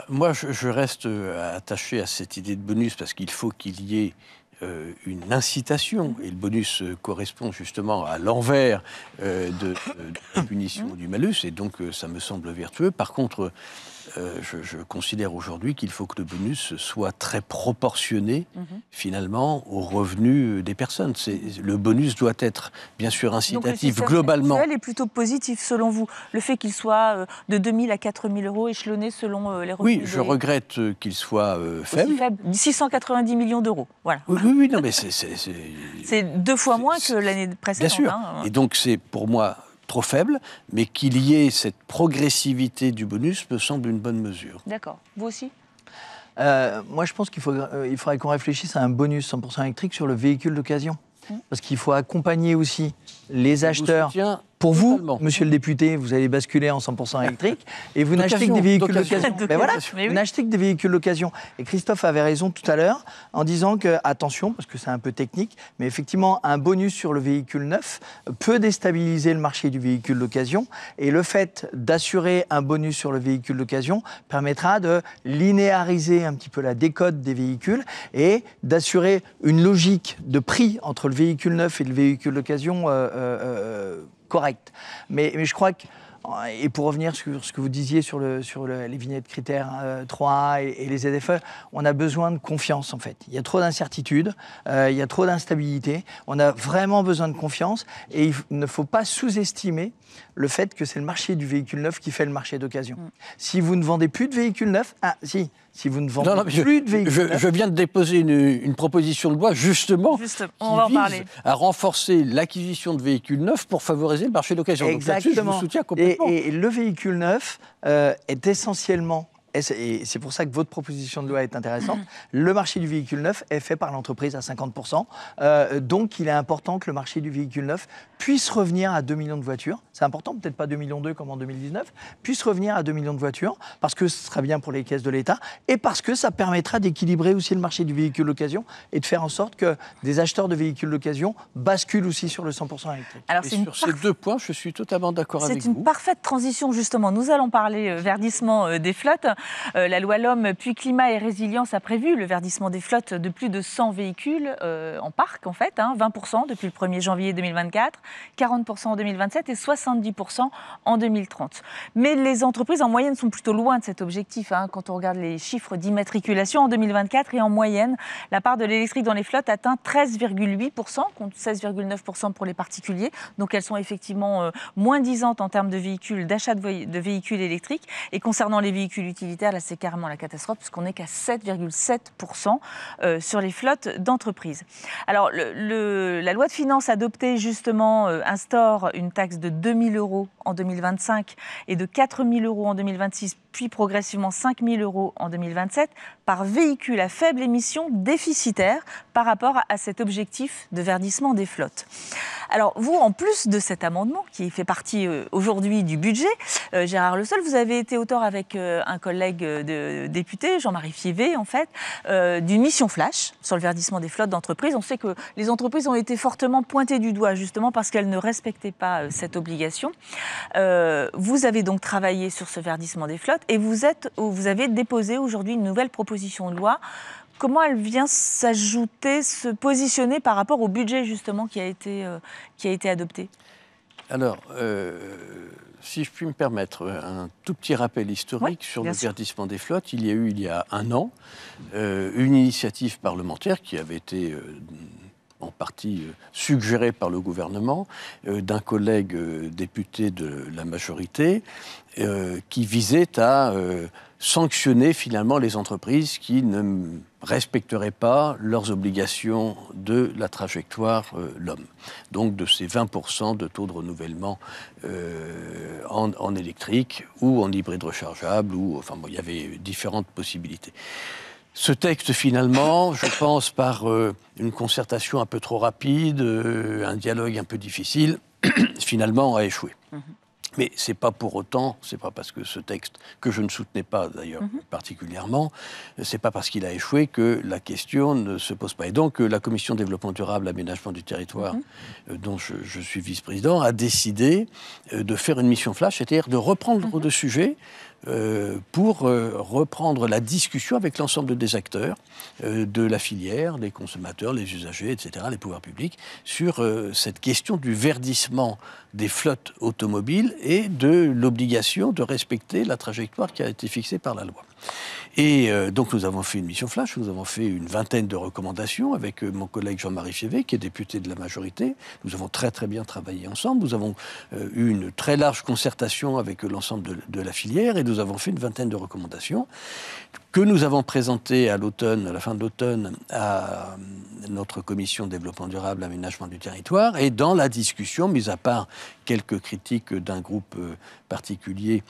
Moi, je reste attaché à cette idée de bonus parce qu'il faut qu'il y ait une incitation, et le bonus correspond justement à l'envers de la punition du malus, et donc ça me semble vertueux. Par contre, je considère aujourd'hui qu'il faut que le bonus soit très proportionné, finalement, aux revenus des personnes. Le bonus doit être, bien sûr, incitatif globalement. Donc, le système est plutôt positif, selon vous. Le fait qu'il soit de 2 000 à 4 000 € échelonné selon les revenus. Oui, je regrette qu'il soit faible. Aussi faible, 690 millions d'euros. Voilà. Oui, non, mais c'est 2 fois moins que l'année précédente. Bien sûr. Hein. Et donc, c'est pour moi trop faible, mais qu'il y ait cette progressivité du bonus me semble une bonne mesure. D'accord. Vous aussi ? Moi, je pense qu'il faudrait qu'on réfléchisse à un bonus 100% électrique sur le véhicule d'occasion. Parce qu'il faut accompagner aussi les acheteurs Pour vous, monsieur le député, vous allez basculer en 100% électrique et vous n'achetez que des véhicules d'occasion. Mais voilà, vous n'achetez que des véhicules d'occasion. Et Christophe avait raison tout à l'heure en disant que, attention, parce que c'est un peu technique, mais effectivement, un bonus sur le véhicule neuf peut déstabiliser le marché du véhicule d'occasion. Et le fait d'assurer un bonus sur le véhicule d'occasion permettra de linéariser un petit peu la décote des véhicules et d'assurer une logique de prix entre le véhicule neuf et le véhicule d'occasion correct. Mais je crois que, et pour revenir sur ce que vous disiez sur les vignettes critères 3 et les ZFE, on a besoin de confiance en fait. Il y a trop d'incertitudes, il y a trop d'instabilité, on a vraiment besoin de confiance et il ne faut pas sous-estimer le fait que c'est le marché du véhicule neuf qui fait le marché d'occasion. Si vous ne vendez plus de véhicules neufs, si vous ne vendez plus de véhicules neufs... Je viens de déposer une proposition de loi, justement, on va en parler, à renforcer l'acquisition de véhicules neufs pour favoriser le marché d'occasion. Exactement. Donc là-dessus, je vous soutiens complètement. Et le véhicule neuf est essentiellement... Et c'est pour ça que votre proposition de loi est intéressante. Le marché du véhicule neuf est fait par l'entreprise à 50%. Donc, il est important que le marché du véhicule neuf puisse revenir à 2 millions de voitures. C'est important, peut-être pas 2,2 millions comme en 2019, puisse revenir à 2 millions de voitures parce que ce sera bien pour les caisses de l'État et parce que ça permettra d'équilibrer aussi le marché du véhicule d'occasion et de faire en sorte que des acheteurs de véhicules d'occasion basculent aussi sur le 100% électrique. Alors, sur ces deux points, je suis totalement d'accord avec vous. C'est une parfaite transition, justement. Nous allons parler verdissement des flottes. La loi LOM, puis Climat et Résilience a prévu le verdissement des flottes de plus de 100 véhicules en parc, en fait, 20% depuis le 1er janvier 2024, 40% en 2027 et 70% en 2030. Mais les entreprises, en moyenne, sont plutôt loin de cet objectif. Quand on regarde les chiffres d'immatriculation en 2024, et en moyenne, la part de l'électrique dans les flottes atteint 13,8%, contre 16,9% pour les particuliers. Donc elles sont effectivement moins disantes en termes de véhicules, d'achat de véhicules électriques. Et concernant les véhicules utilitaires, là, c'est carrément la catastrophe, puisqu'on n'est qu'à 7,7% sur les flottes d'entreprises. Alors, la loi de finances adoptée, justement, instaure une taxe de 2 000 € en 2025 et de 4 000 € en 2026, puis progressivement 5 000 € en 2027, par véhicule à faible émission déficitaire par rapport à cet objectif de verdissement des flottes. Alors, vous, en plus de cet amendement, qui fait partie aujourd'hui du budget, Gérard Le Seul, vous avez été auteur avec un collègue de député, Jean-Marie Fievé, en fait, d'une mission flash sur le verdissement des flottes d'entreprises. On sait que les entreprises ont été fortement pointées du doigt, justement, parce qu'elles ne respectaient pas cette obligation. Vous avez donc travaillé sur ce verdissement des flottes et vous avez déposé aujourd'hui une nouvelle proposition de loi. Comment elle vient s'ajouter, se positionner par rapport au budget, justement, qui a été adopté ? Alors, si je puis me permettre un tout petit rappel historique sur le verdissement des flottes, il y a un an, une initiative parlementaire qui avait été en partie suggérée par le gouvernement, d'un collègue député de la majorité, qui visait à sanctionner finalement les entreprises qui ne respecteraient pas leurs obligations de la trajectoire LOM. Donc de ces 20% de taux de renouvellement en électrique ou en hybride rechargeable, il y avait différentes possibilités. Ce texte, finalement, je pense par une concertation un peu trop rapide, un dialogue un peu difficile, finalement a échoué. Mais c'est pas pour autant, c'est pas parce que ce texte, que je ne soutenais pas d'ailleurs particulièrement, c'est pas parce qu'il a échoué que la question ne se pose pas. Et donc la Commission développement durable, aménagement du territoire, dont je suis vice-président, a décidé de faire une mission flash, c'est-à-dire de reprendre le sujet pour reprendre la discussion avec l'ensemble des acteurs de la filière, les consommateurs, les usagers, etc., les pouvoirs publics, sur cette question du verdissement des flottes automobiles et de l'obligation de respecter la trajectoire qui a été fixée par la loi. Et donc nous avons fait une mission flash, nous avons fait une vingtaine de recommandations avec mon collègue Jean-Marie Fievé, qui est député de la majorité. Nous avons très très bien travaillé ensemble, nous avons eu une très large concertation avec l'ensemble de la filière et nous avons fait une vingtaine de recommandations que nous avons présentées à la fin de l'automne, à notre commission développement durable, aménagement du territoire. Et dans la discussion, mis à part quelques critiques d'un groupe particulier,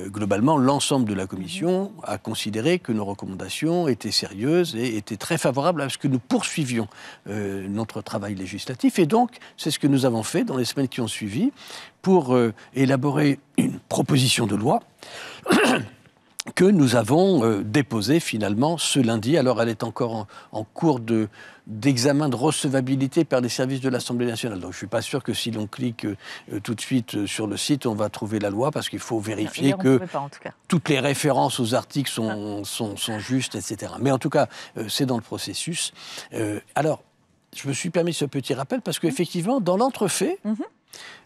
globalement, l'ensemble de la commission commission a considéré que nos recommandations étaient sérieuses et étaient très favorables à ce que nous poursuivions notre travail législatif. Et donc, c'est ce que nous avons fait dans les semaines qui ont suivi pour élaborer une proposition de loi que nous avons déposée finalement ce lundi. Alors, elle est encore en cours d'examen de recevabilité par les services de l'Assemblée nationale. Donc, je ne suis pas sûr que si l'on clique tout de suite sur le site, on va trouver la loi, parce qu'il faut vérifier que toutes les références aux articles sont justes, etc. Mais en tout cas, c'est dans le processus. Alors, je me suis permis ce petit rappel parce qu'effectivement, dans l'entrefait,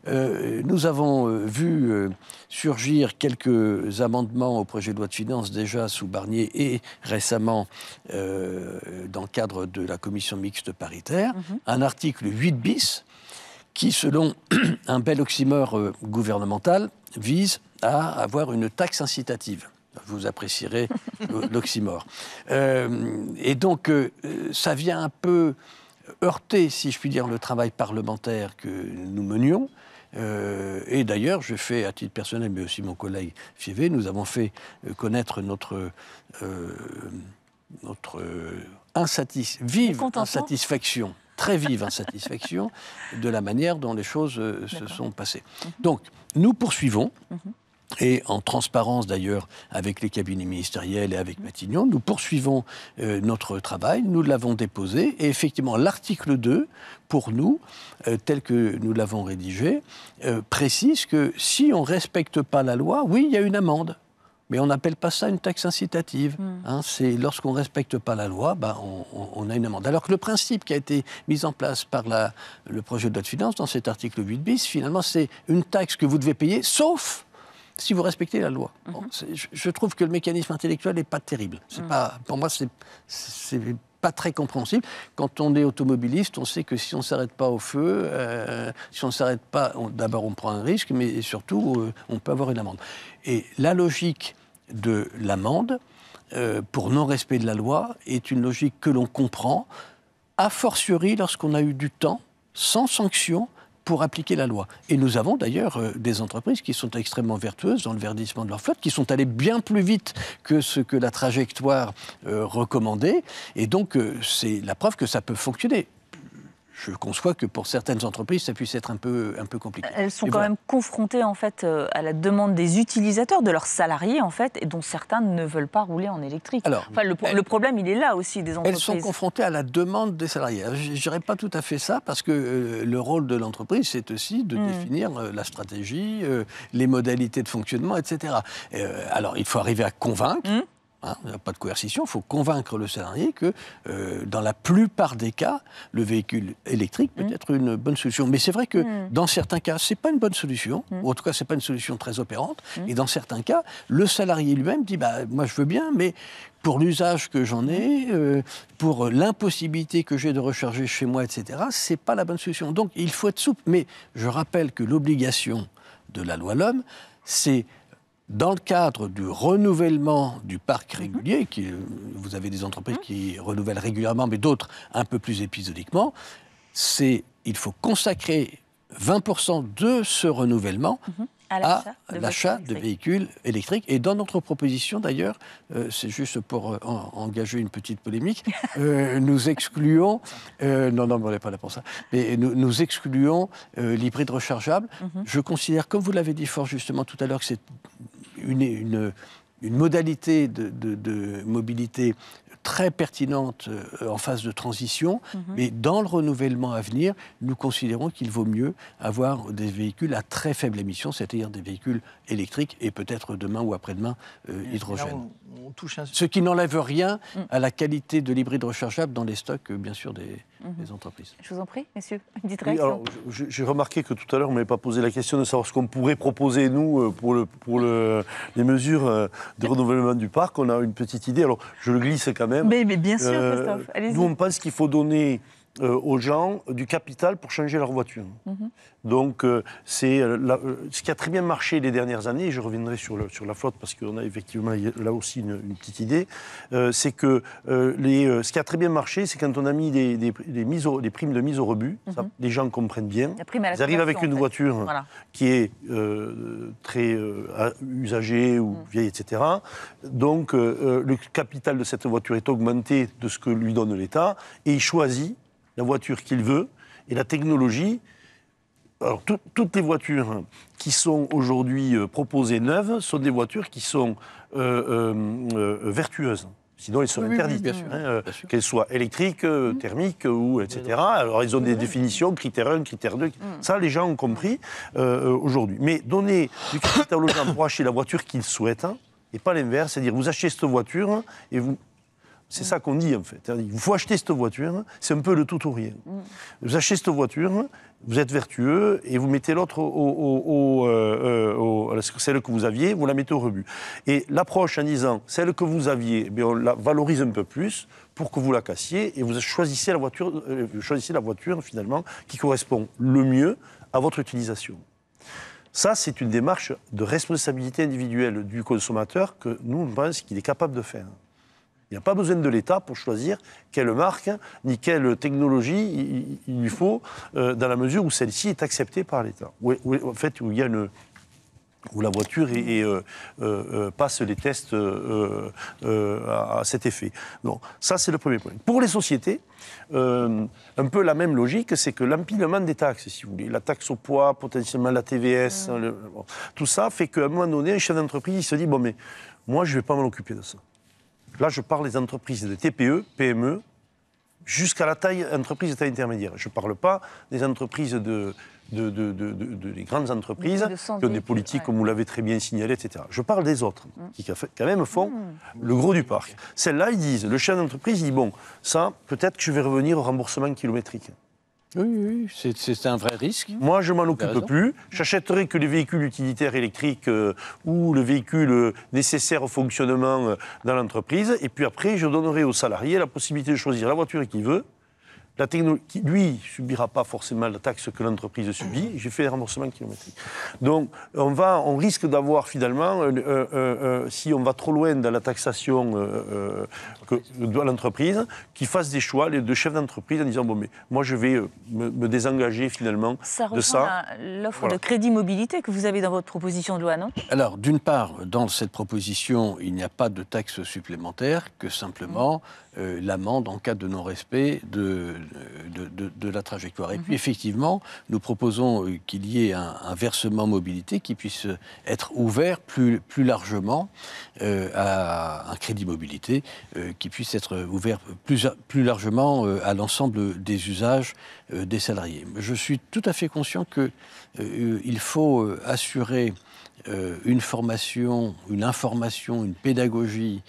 nous avons vu surgir quelques amendements au projet de loi de finances déjà sous Barnier et récemment dans le cadre de la commission mixte paritaire, un article 8 bis qui, selon un bel oxymore gouvernemental, vise à avoir une taxe incitative. Vous apprécierez l'oxymore. Et donc, ça vient un peu heurter, si je puis dire, le travail parlementaire que nous menions. Et d'ailleurs, je fais, à titre personnel, mais aussi mon collègue Fievé, nous avons fait connaître notre vive insatisfaction, très vive insatisfaction, de la manière dont les choses se sont passées. Donc, nous poursuivons. Et en transparence d'ailleurs avec les cabinets ministériels et avec Matignon, nous poursuivons notre travail, nous l'avons déposé, et effectivement l'article 2, pour nous, tel que nous l'avons rédigé, précise que si on ne respecte pas la loi, oui, il y a une amende. Mais on n'appelle pas ça une taxe incitative. C'est lorsqu'on ne respecte pas la loi, on a une amende. Alors que le principe qui a été mis en place par le projet de loi de finances, dans cet article 8 bis, finalement, c'est une taxe que vous devez payer, sauf si vous respectez la loi. Bon, je trouve que le mécanisme intellectuel n'est pas terrible. Pour moi, c'est pas très compréhensible. Quand on est automobiliste, on sait que si on ne s'arrête pas au feu, si on ne s'arrête pas, d'abord on prend un risque, mais surtout, on peut avoir une amende. Et la logique de l'amende, pour non-respect de la loi, est une logique que l'on comprend, a fortiori lorsqu'on a eu du temps, sans sanction, pour appliquer la loi. Et nous avons d'ailleurs des entreprises qui sont extrêmement vertueuses dans le verdissement de leur flotte, qui sont allées bien plus vite que ce que la trajectoire recommandait. Et donc, c'est la preuve que ça peut fonctionner. Je conçois que pour certaines entreprises, ça puisse être un peu compliqué. Elles sont quand même confrontées en fait à la demande des utilisateurs, de leurs salariés en fait, et dont certains ne veulent pas rouler en électrique. Alors, le problème, il est là aussi des entreprises. Elles sont confrontées à la demande des salariés. Je ne dirais pas tout à fait ça, parce que le rôle de l'entreprise, c'est aussi de définir la stratégie, les modalités de fonctionnement, etc. Alors, il faut arriver à convaincre. Il n'y a pas de coercition, il faut convaincre le salarié que dans la plupart des cas, le véhicule électrique peut être une bonne solution. Mais c'est vrai que dans certains cas, ce n'est pas une bonne solution, ou en tout cas, ce n'est pas une solution très opérante. Et dans certains cas, le salarié lui-même dit moi je veux bien, mais pour l'usage que j'en ai, pour l'impossibilité que j'ai de recharger chez moi, etc., ce n'est pas la bonne solution. Donc il faut être souple. Mais je rappelle que l'obligation de la loi LOM, c'est dans le cadre du renouvellement du parc régulier, vous avez des entreprises qui renouvellent régulièrement, mais d'autres un peu plus épisodiquement, il faut consacrer 20% de ce renouvellement à l'achat de véhicules électriques. Et dans notre proposition, d'ailleurs, c'est juste pour engager une petite polémique, nous excluons... non, mais on n'est pas là pour ça. Mais nous excluons l'hybride rechargeable. Je considère, comme vous l'avez dit fort justement tout à l'heure, que c'est une modalité de mobilité très pertinente en phase de transition, mais dans le renouvellement à venir, nous considérons qu'il vaut mieux avoir des véhicules à très faible émission, c'est-à-dire des véhicules électriques et peut-être demain ou après-demain hydrogène. On touche ce qui n'enlève rien à la qualité de l'hybride rechargeable dans les stocks, bien sûr, des entreprises. Je vous en prie, messieurs, une petite réaction. J'ai remarqué que tout à l'heure, on ne m'avait pas posé la question de savoir ce qu'on pourrait proposer, nous, pour les mesures de renouvellement du parc. On a une petite idée, alors je le glisse quand même. Mais bien sûr, Christophe, allez-y. Nous, on pense qu'il faut donner aux gens du capital pour changer leur voiture. Donc, c'est ce qui a très bien marché les dernières années, et je reviendrai sur la flotte parce qu'on a effectivement là aussi une petite idée, c'est que ce qui a très bien marché, c'est quand on a mis des primes de mise au rebut, ça, les gens comprennent bien. Ils arrivent avec une voiture qui est très usagée ou vieille, etc. Donc, le capital de cette voiture est augmenté de ce que lui donne l'État, et il choisit la voiture qu'il veut, et la technologie. Alors, toutes les voitures qui sont aujourd'hui proposées neuves sont des voitures qui sont vertueuses. Sinon, elles sont interdites, bien sûr. Qu'elles soient électriques, thermiques, etc. Alors, ils ont des définitions, critère 1, critère 2. Ça, les gens ont compris aujourd'hui. Mais donner du capital aux gens pour acheter la voiture qu'ils souhaitent, et pas l'inverse, c'est-à-dire vous achetez cette voiture et vous... C'est ça qu'on dit, en fait. Il faut acheter cette voiture, c'est un peu le tout ou rien. Vous achetez cette voiture, vous êtes vertueux, et vous mettez l'autre, celle que vous aviez, vous la mettez au rebut. Et l'approche en disant, celle que vous aviez, eh bien, on la valorise un peu plus pour que vous la cassiez, et vous choisissez la voiture, finalement, qui correspond le mieux à votre utilisation. Ça, c'est une démarche de responsabilité individuelle du consommateur que nous, on pense qu'il est capable de faire. Il n'y a pas besoin de l'État pour choisir quelle marque ni quelle technologie il lui faut, dans la mesure où celle-ci est acceptée par l'État. En fait, où la voiture passe les tests à cet effet. Donc, ça, c'est le premier point. Pour les sociétés, un peu la même logique, c'est que l'empilement des taxes, si vous voulez, la taxe au poids, potentiellement la TVS, tout ça fait qu'à un moment donné, un chef d'entreprise, il se dit, bon, mais moi, je ne vais pas m'en occuper de ça. Là, je parle des entreprises de TPE, PME, jusqu'à la entreprise de taille intermédiaire. Je ne parle pas des entreprises des grandes entreprises qui ont des politiques, comme vous l'avez très bien signalé, etc. Je parle des autres, qui quand même font le gros du parc. Celles-là, ils disent, le chef d'entreprise dit, bon, ça, peut-être que je vais revenir au remboursement kilométrique. Oui, c'est un vrai risque. Moi, je ne m'en occupe plus. J'achèterai que les véhicules utilitaires électriques ou le véhicule nécessaire au fonctionnement dans l'entreprise. Et puis après, je donnerai aux salariés la possibilité de choisir la voiture qu'il veut. La technologie, lui, ne subira pas forcément la taxe que l'entreprise subit. J'ai fait les remboursements kilométriques. Donc, on risque d'avoir finalement, si on va trop loin dans la taxation de l'entreprise, qui fasse des choix de chefs d'entreprise en disant, bon, mais moi, je vais me désengager finalement de ça. Ça rejoint l'offre de crédit mobilité que vous avez dans votre proposition de loi, non ? Alors, d'une part, dans cette proposition, il n'y a pas de taxe supplémentaire, que simplement l'amende en cas de non-respect de la trajectoire. Et puis, effectivement, nous proposons qu'il y ait un versement mobilité qui puisse être ouvert plus largement à un crédit mobilité, qui puisse être ouvert plus largement à l'ensemble des usages des salariés. Je suis tout à fait conscient qu'il faut assurer une formation, une information, une pédagogie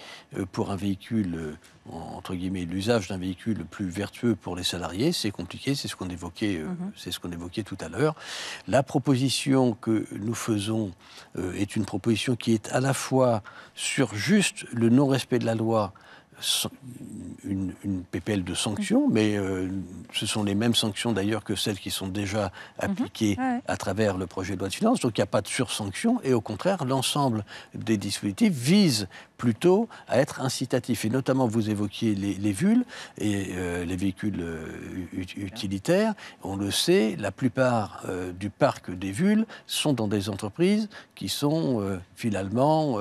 pour un véhicule, entre guillemets, l'usage d'un véhicule plus vertueux pour les salariés. C'est compliqué, c'est ce qu'on évoquait, tout à l'heure. La proposition que nous faisons est une proposition qui est à la fois sur juste le non-respect de la loi, une PPL de sanctions, mais ce sont les mêmes sanctions d'ailleurs que celles qui sont déjà appliquées à travers le projet de loi de finances, donc il n'y a pas de sursanction, et au contraire, l'ensemble des dispositifs visent plutôt à être incitatifs. Et notamment, vous évoquiez les VUL et les véhicules utilitaires. On le sait, la plupart du parc des VUL sont dans des entreprises qui sont finalement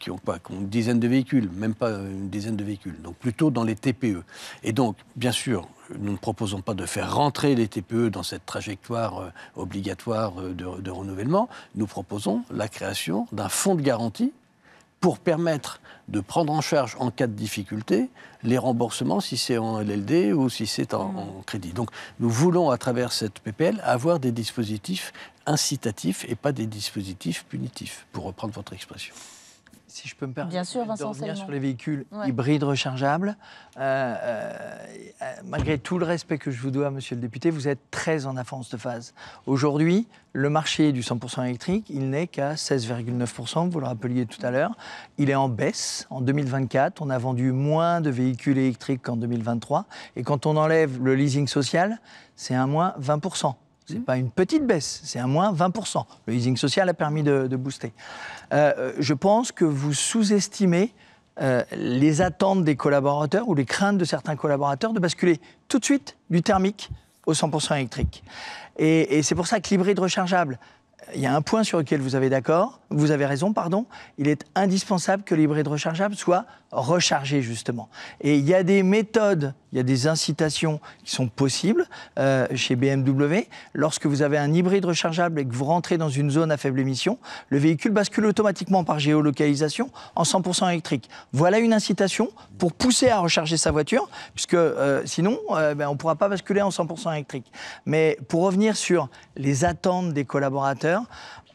qui ont une dizaine de véhicules, même pas une dizaine de véhicules, donc plutôt dans les TPE. Et donc, bien sûr, nous ne proposons pas de faire rentrer les TPE dans cette trajectoire obligatoire de renouvellement. Nous proposons la création d'un fonds de garantie pour permettre de prendre en charge, en cas de difficulté, les remboursements, si c'est en LLD ou si c'est en crédit. Donc, nous voulons, à travers cette PPL, avoir des dispositifs incitatifs et pas des dispositifs punitifs, pour reprendre votre expression. Si je peux me permettre Bien sûr, Vincent de revenir Salmon. sur les véhicules hybrides rechargeables, malgré tout le respect que je vous dois, monsieur le député, vous êtes très en avance de phase. Aujourd'hui, le marché du 100% électrique, il n'est qu'à 16,9%, vous le rappeliez tout à l'heure. Il est en baisse. En 2024, on a vendu moins de véhicules électriques qu'en 2023. Et quand on enlève le leasing social, c'est un moins 20%. Ce n'est pas une petite baisse, c'est un moins 20%. Le leasing social a permis de booster. Je pense que vous sous-estimez les attentes des collaborateurs ou les craintes de certains collaborateurs de basculer tout de suite du thermique au 100% électrique. Et c'est pour ça que l'hybride rechargeable, il y a un point sur lequel vous avez raison, il est indispensable que l'hybride rechargeable soit rechargé justement. Et il y a des méthodes, il y a des incitations qui sont possibles chez BMW. Lorsque vous avez un hybride rechargeable et que vous rentrez dans une zone à faible émission, le véhicule bascule automatiquement par géolocalisation en 100% électrique. Voilà une incitation pour pousser à recharger sa voiture, puisque sinon, on ne pourra pas basculer en 100% électrique. Mais pour revenir sur les attentes des collaborateurs,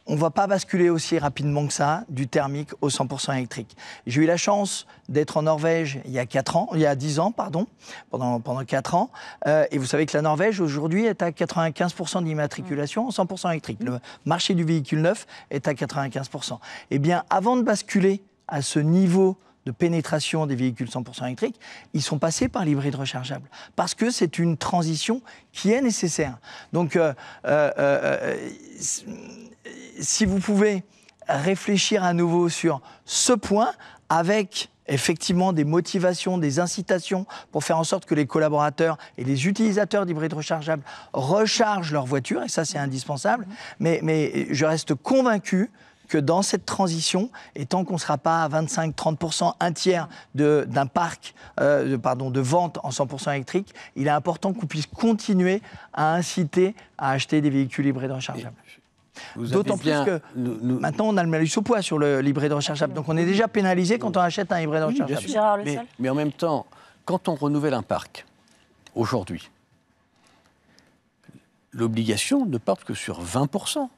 on ne va pas basculer aussi rapidement que ça du thermique au 100% électrique. J'ai eu la chance d'être en Norvège il y a 10 ans, pendant 4 ans. Et vous savez que la Norvège, aujourd'hui, est à 95% d'immatriculation en 100% électrique. Le marché du véhicule neuf est à 95%. Eh bien, avant de basculer à ce niveau de pénétration des véhicules 100% électriques, ils sont passés par l'hybride rechargeable. Parce que c'est une transition qui est nécessaire. Donc, si vous pouvez réfléchir à nouveau sur ce point, avec effectivement des motivations, des incitations pour faire en sorte que les collaborateurs et les utilisateurs d'hybrides rechargeables rechargent leur voiture, et ça c'est indispensable, mais je reste convaincu que dans cette transition, et tant qu'on ne sera pas à 25-30%, un tiers d'un parc de vente en 100% électrique, il est important qu'on puisse continuer à inciter à acheter des véhicules hybrides rechargeables. D'autant plus que maintenant, on a le malus au poids sur l'hybride rechargeable. Donc, on est déjà pénalisé quand on achète un hybride rechargeable. Mais en même temps, quand on renouvelle un parc, aujourd'hui, l'obligation ne porte que sur 20%.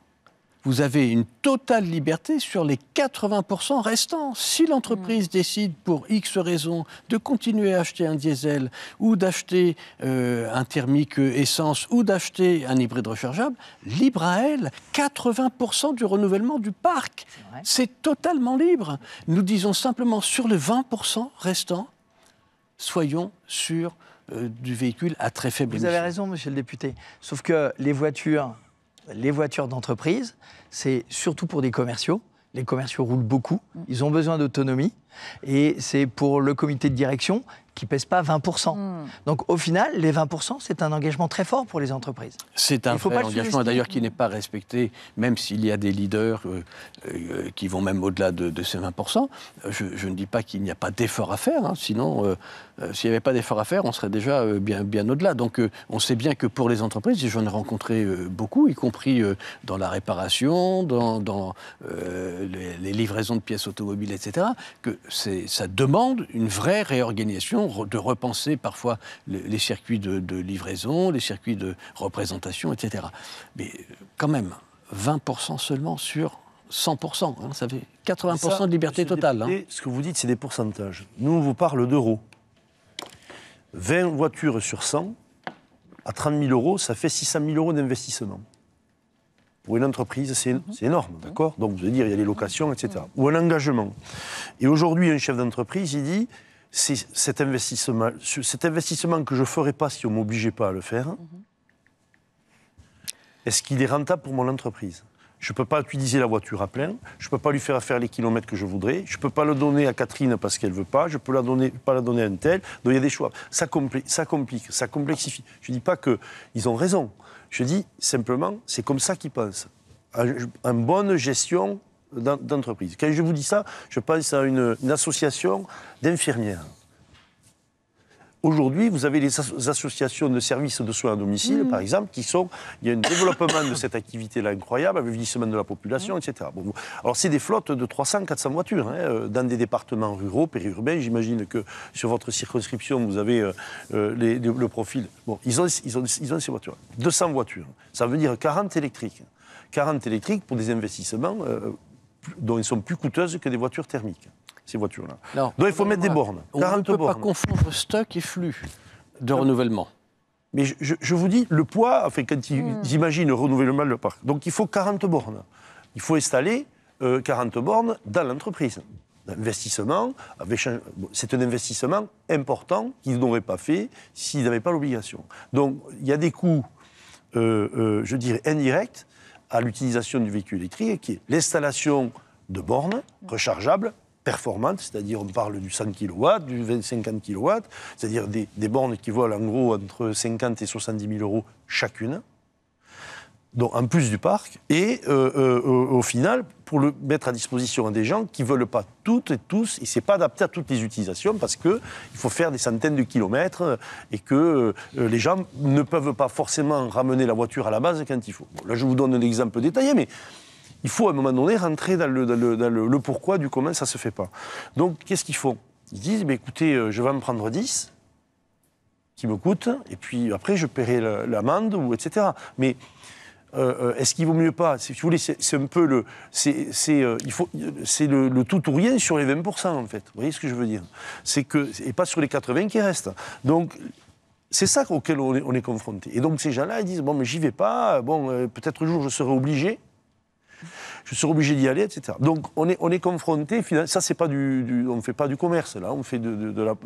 Vous avez une totale liberté sur les 80% restants. Si l'entreprise décide, pour X raisons, de continuer à acheter un diesel ou d'acheter un thermique essence ou d'acheter un hybride rechargeable, libre à elle, 80% du renouvellement du parc. C'est totalement libre. Nous disons simplement, sur les 20% restants, soyons sur du véhicule à très faible émission. Vous avez raison, monsieur le député. Sauf que les voitures d'entreprise, c'est surtout pour des commerciaux. Les commerciaux roulent beaucoup, ils ont besoin d'autonomie. Et c'est pour le comité de direction qui ne pèse pas 20%. Donc au final, les 20%, c'est un engagement très fort pour les entreprises. C'est un vrai engagement, d'ailleurs, qui n'est pas respecté, même s'il y a des leaders qui vont même au-delà de ces 20%. Je ne dis pas qu'il n'y a pas d'effort à faire, hein, sinon, s'il n'y avait pas d'effort à faire, on serait déjà bien au-delà. Donc on sait bien que pour les entreprises, et j'en ai rencontré beaucoup, y compris dans la réparation, dans les livraisons de pièces automobiles, etc., que ça demande une vraie réorganisation, de repenser parfois les circuits de livraison, les circuits de représentation, etc. Mais quand même, 20% seulement sur 100%, hein, ça fait 80% de liberté totale. Député, ce que vous dites, c'est des pourcentages. Nous, on vous parle d'euros. 20 voitures sur 100, à 30 000 euros, ça fait 600 000 euros d'investissement. Pour une entreprise, c'est énorme, d'accord ? Donc, vous allez dire, il y a les locations, etc. Ou un engagement. Et aujourd'hui, un chef d'entreprise, il dit, c'est cet investissement que je ne ferai pas si on ne m'obligeait pas à le faire, est-ce qu'il est rentable pour mon entreprise ? Je ne peux pas utiliser la voiture à plein, je ne peux pas lui faire les kilomètres que je voudrais, je ne peux pas le donner à Catherine parce qu'elle ne veut pas, je ne peux pas la donner à un tel. Donc il y a des choix. Ça complique, ça complexifie. Je ne dis pas qu'ils ont raison. Je dis simplement, c'est comme ça qu'ils pensent. Une bonne gestion d'entreprise. Quand je vous dis ça, je pense à une association d'infirmières. Aujourd'hui, vous avez les associations de services de soins à domicile, par exemple, il y a un développement de cette activité-là incroyable, avec le vieillissement de la population, etc. Bon, alors, c'est des flottes de 300-400 voitures, hein, dans des départements ruraux, périurbains. J'imagine que sur votre circonscription, vous avez le profil. Bon, ils ont ces voitures. 200 voitures. Ça veut dire 40 électriques. 40 électriques pour des investissements plus coûteuses que des voitures thermiques, ces voitures-là. Donc il faut mettre des bornes. On ne peut pas confondre stock et flux de renouvellement. Mais je vous dis, le poids, enfin, quand ils imaginent le renouvellement du parc, donc il faut 40 bornes. Il faut installer 40 bornes dans l'entreprise. L'investissement, c'est un investissement important qu'ils n'auraient pas fait s'ils n'avaient pas l'obligation. Donc il y a des coûts, je dirais, indirects à l'utilisation du véhicule électrique, qui est l'installation de bornes rechargeables, performantes, c'est-à-dire on parle du 100 kW, du 50 kW, c'est-à-dire des bornes qui volent en gros entre 50 et 70 000 euros chacune, donc en plus du parc, et au final, pour le mettre à disposition des gens qui ne veulent pas toutes et tous, et ce n'est pas adapté à toutes les utilisations, parce qu'il faut faire des centaines de kilomètres, et que les gens ne peuvent pas forcément ramener la voiture à la base quand il faut. Bon, là, je vous donne un exemple détaillé, mais il faut à un moment donné rentrer dans le pourquoi du comment ça ne se fait pas. Donc, qu'est-ce qu'ils font? Ils disent, écoutez, je vais en prendre 10 qui me coûtent, et puis après, je paierai l'amende, etc. Mais est-ce qu'il vaut mieux pas? Si vous voulez, c'est un peu le tout ou rien sur les 20%, en fait. Vous voyez ce que je veux dire? Et pas sur les 80 qui restent. Donc, c'est ça auquel on est confronté. Et donc, ces gens-là, ils disent, bon, mais j'y vais pas, peut-être un jour, je serai obligé d'y aller, etc. Donc, on est confronté, ça, c'est pas on ne fait pas du commerce, là, on fait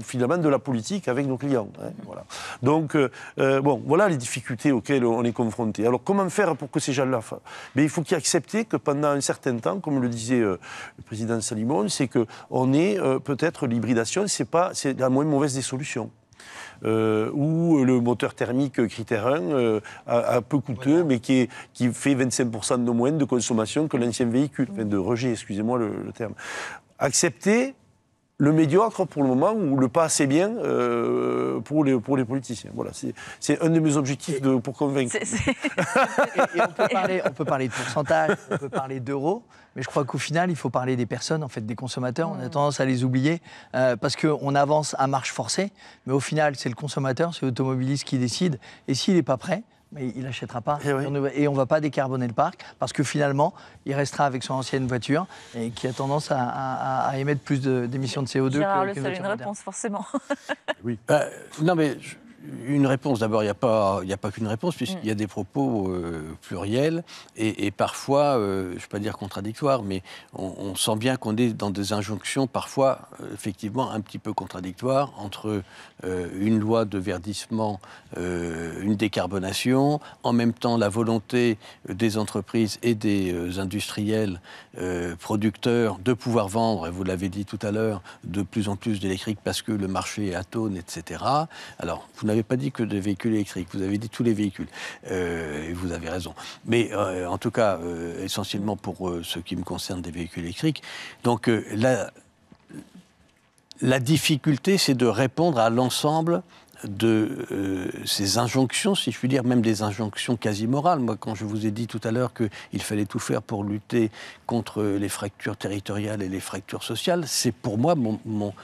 finalement de la politique avec nos clients. Hein, voilà. Donc, voilà les difficultés auxquelles on est confronté. Alors, comment faire pour que ces gens-là il faut qu'ils acceptent que pendant un certain temps, comme le disait le président Salimon, c'est qu'on est peut-être l'hybridation, c'est la moins mauvaise des solutions. Où le moteur thermique Critère 1 un peu coûteux, mais qui fait 25% de moins de consommation que l'ancien véhicule, enfin de rejet, excusez-moi le terme. Accepter le médiocre pour le moment, ou le pas assez bien pour les politiciens. Voilà, c'est un de mes objectifs pour convaincre. Et on peut parler de pourcentage, on peut parler d'euros, mais je crois qu'au final, il faut parler des personnes, en fait, des consommateurs. On a tendance à les oublier parce qu'on avance à marche forcée, mais au final, c'est le consommateur, c'est l'automobiliste qui décide. Et s'il n'est pas prêt, mais il n'achètera pas. Et on ne va pas décarboner le parc parce que finalement, il restera avec son ancienne voiture et qui a tendance à émettre plus d'émissions de CO2 Gérard Le Seul, une réponse, forcément. Oui. Non, mais une réponse. D'abord, il n'y a pas qu'une réponse, puisqu'il y a des propos pluriels et parfois, je ne vais pas dire contradictoires, mais on sent bien qu'on est dans des injonctions parfois, effectivement, un petit peu contradictoires entre une loi de verdissement, une décarbonation, en même temps la volonté des entreprises et des industriels producteurs de pouvoir vendre, et vous l'avez dit tout à l'heure, de plus en plus d'électriques parce que le marché est atone, etc. Alors, vous n'avez pas dit que des véhicules électriques, vous avez dit tous les véhicules, et vous avez raison. Mais en tout cas, essentiellement pour ce qui me concerne des véhicules électriques. Donc la difficulté, c'est de répondre à l'ensemble de ces injonctions, si je puis dire, même des injonctions quasi morales. Moi, quand je vous ai dit tout à l'heure qu'il fallait tout faire pour lutter contre les fractures territoriales et les fractures sociales, c'est pour moi,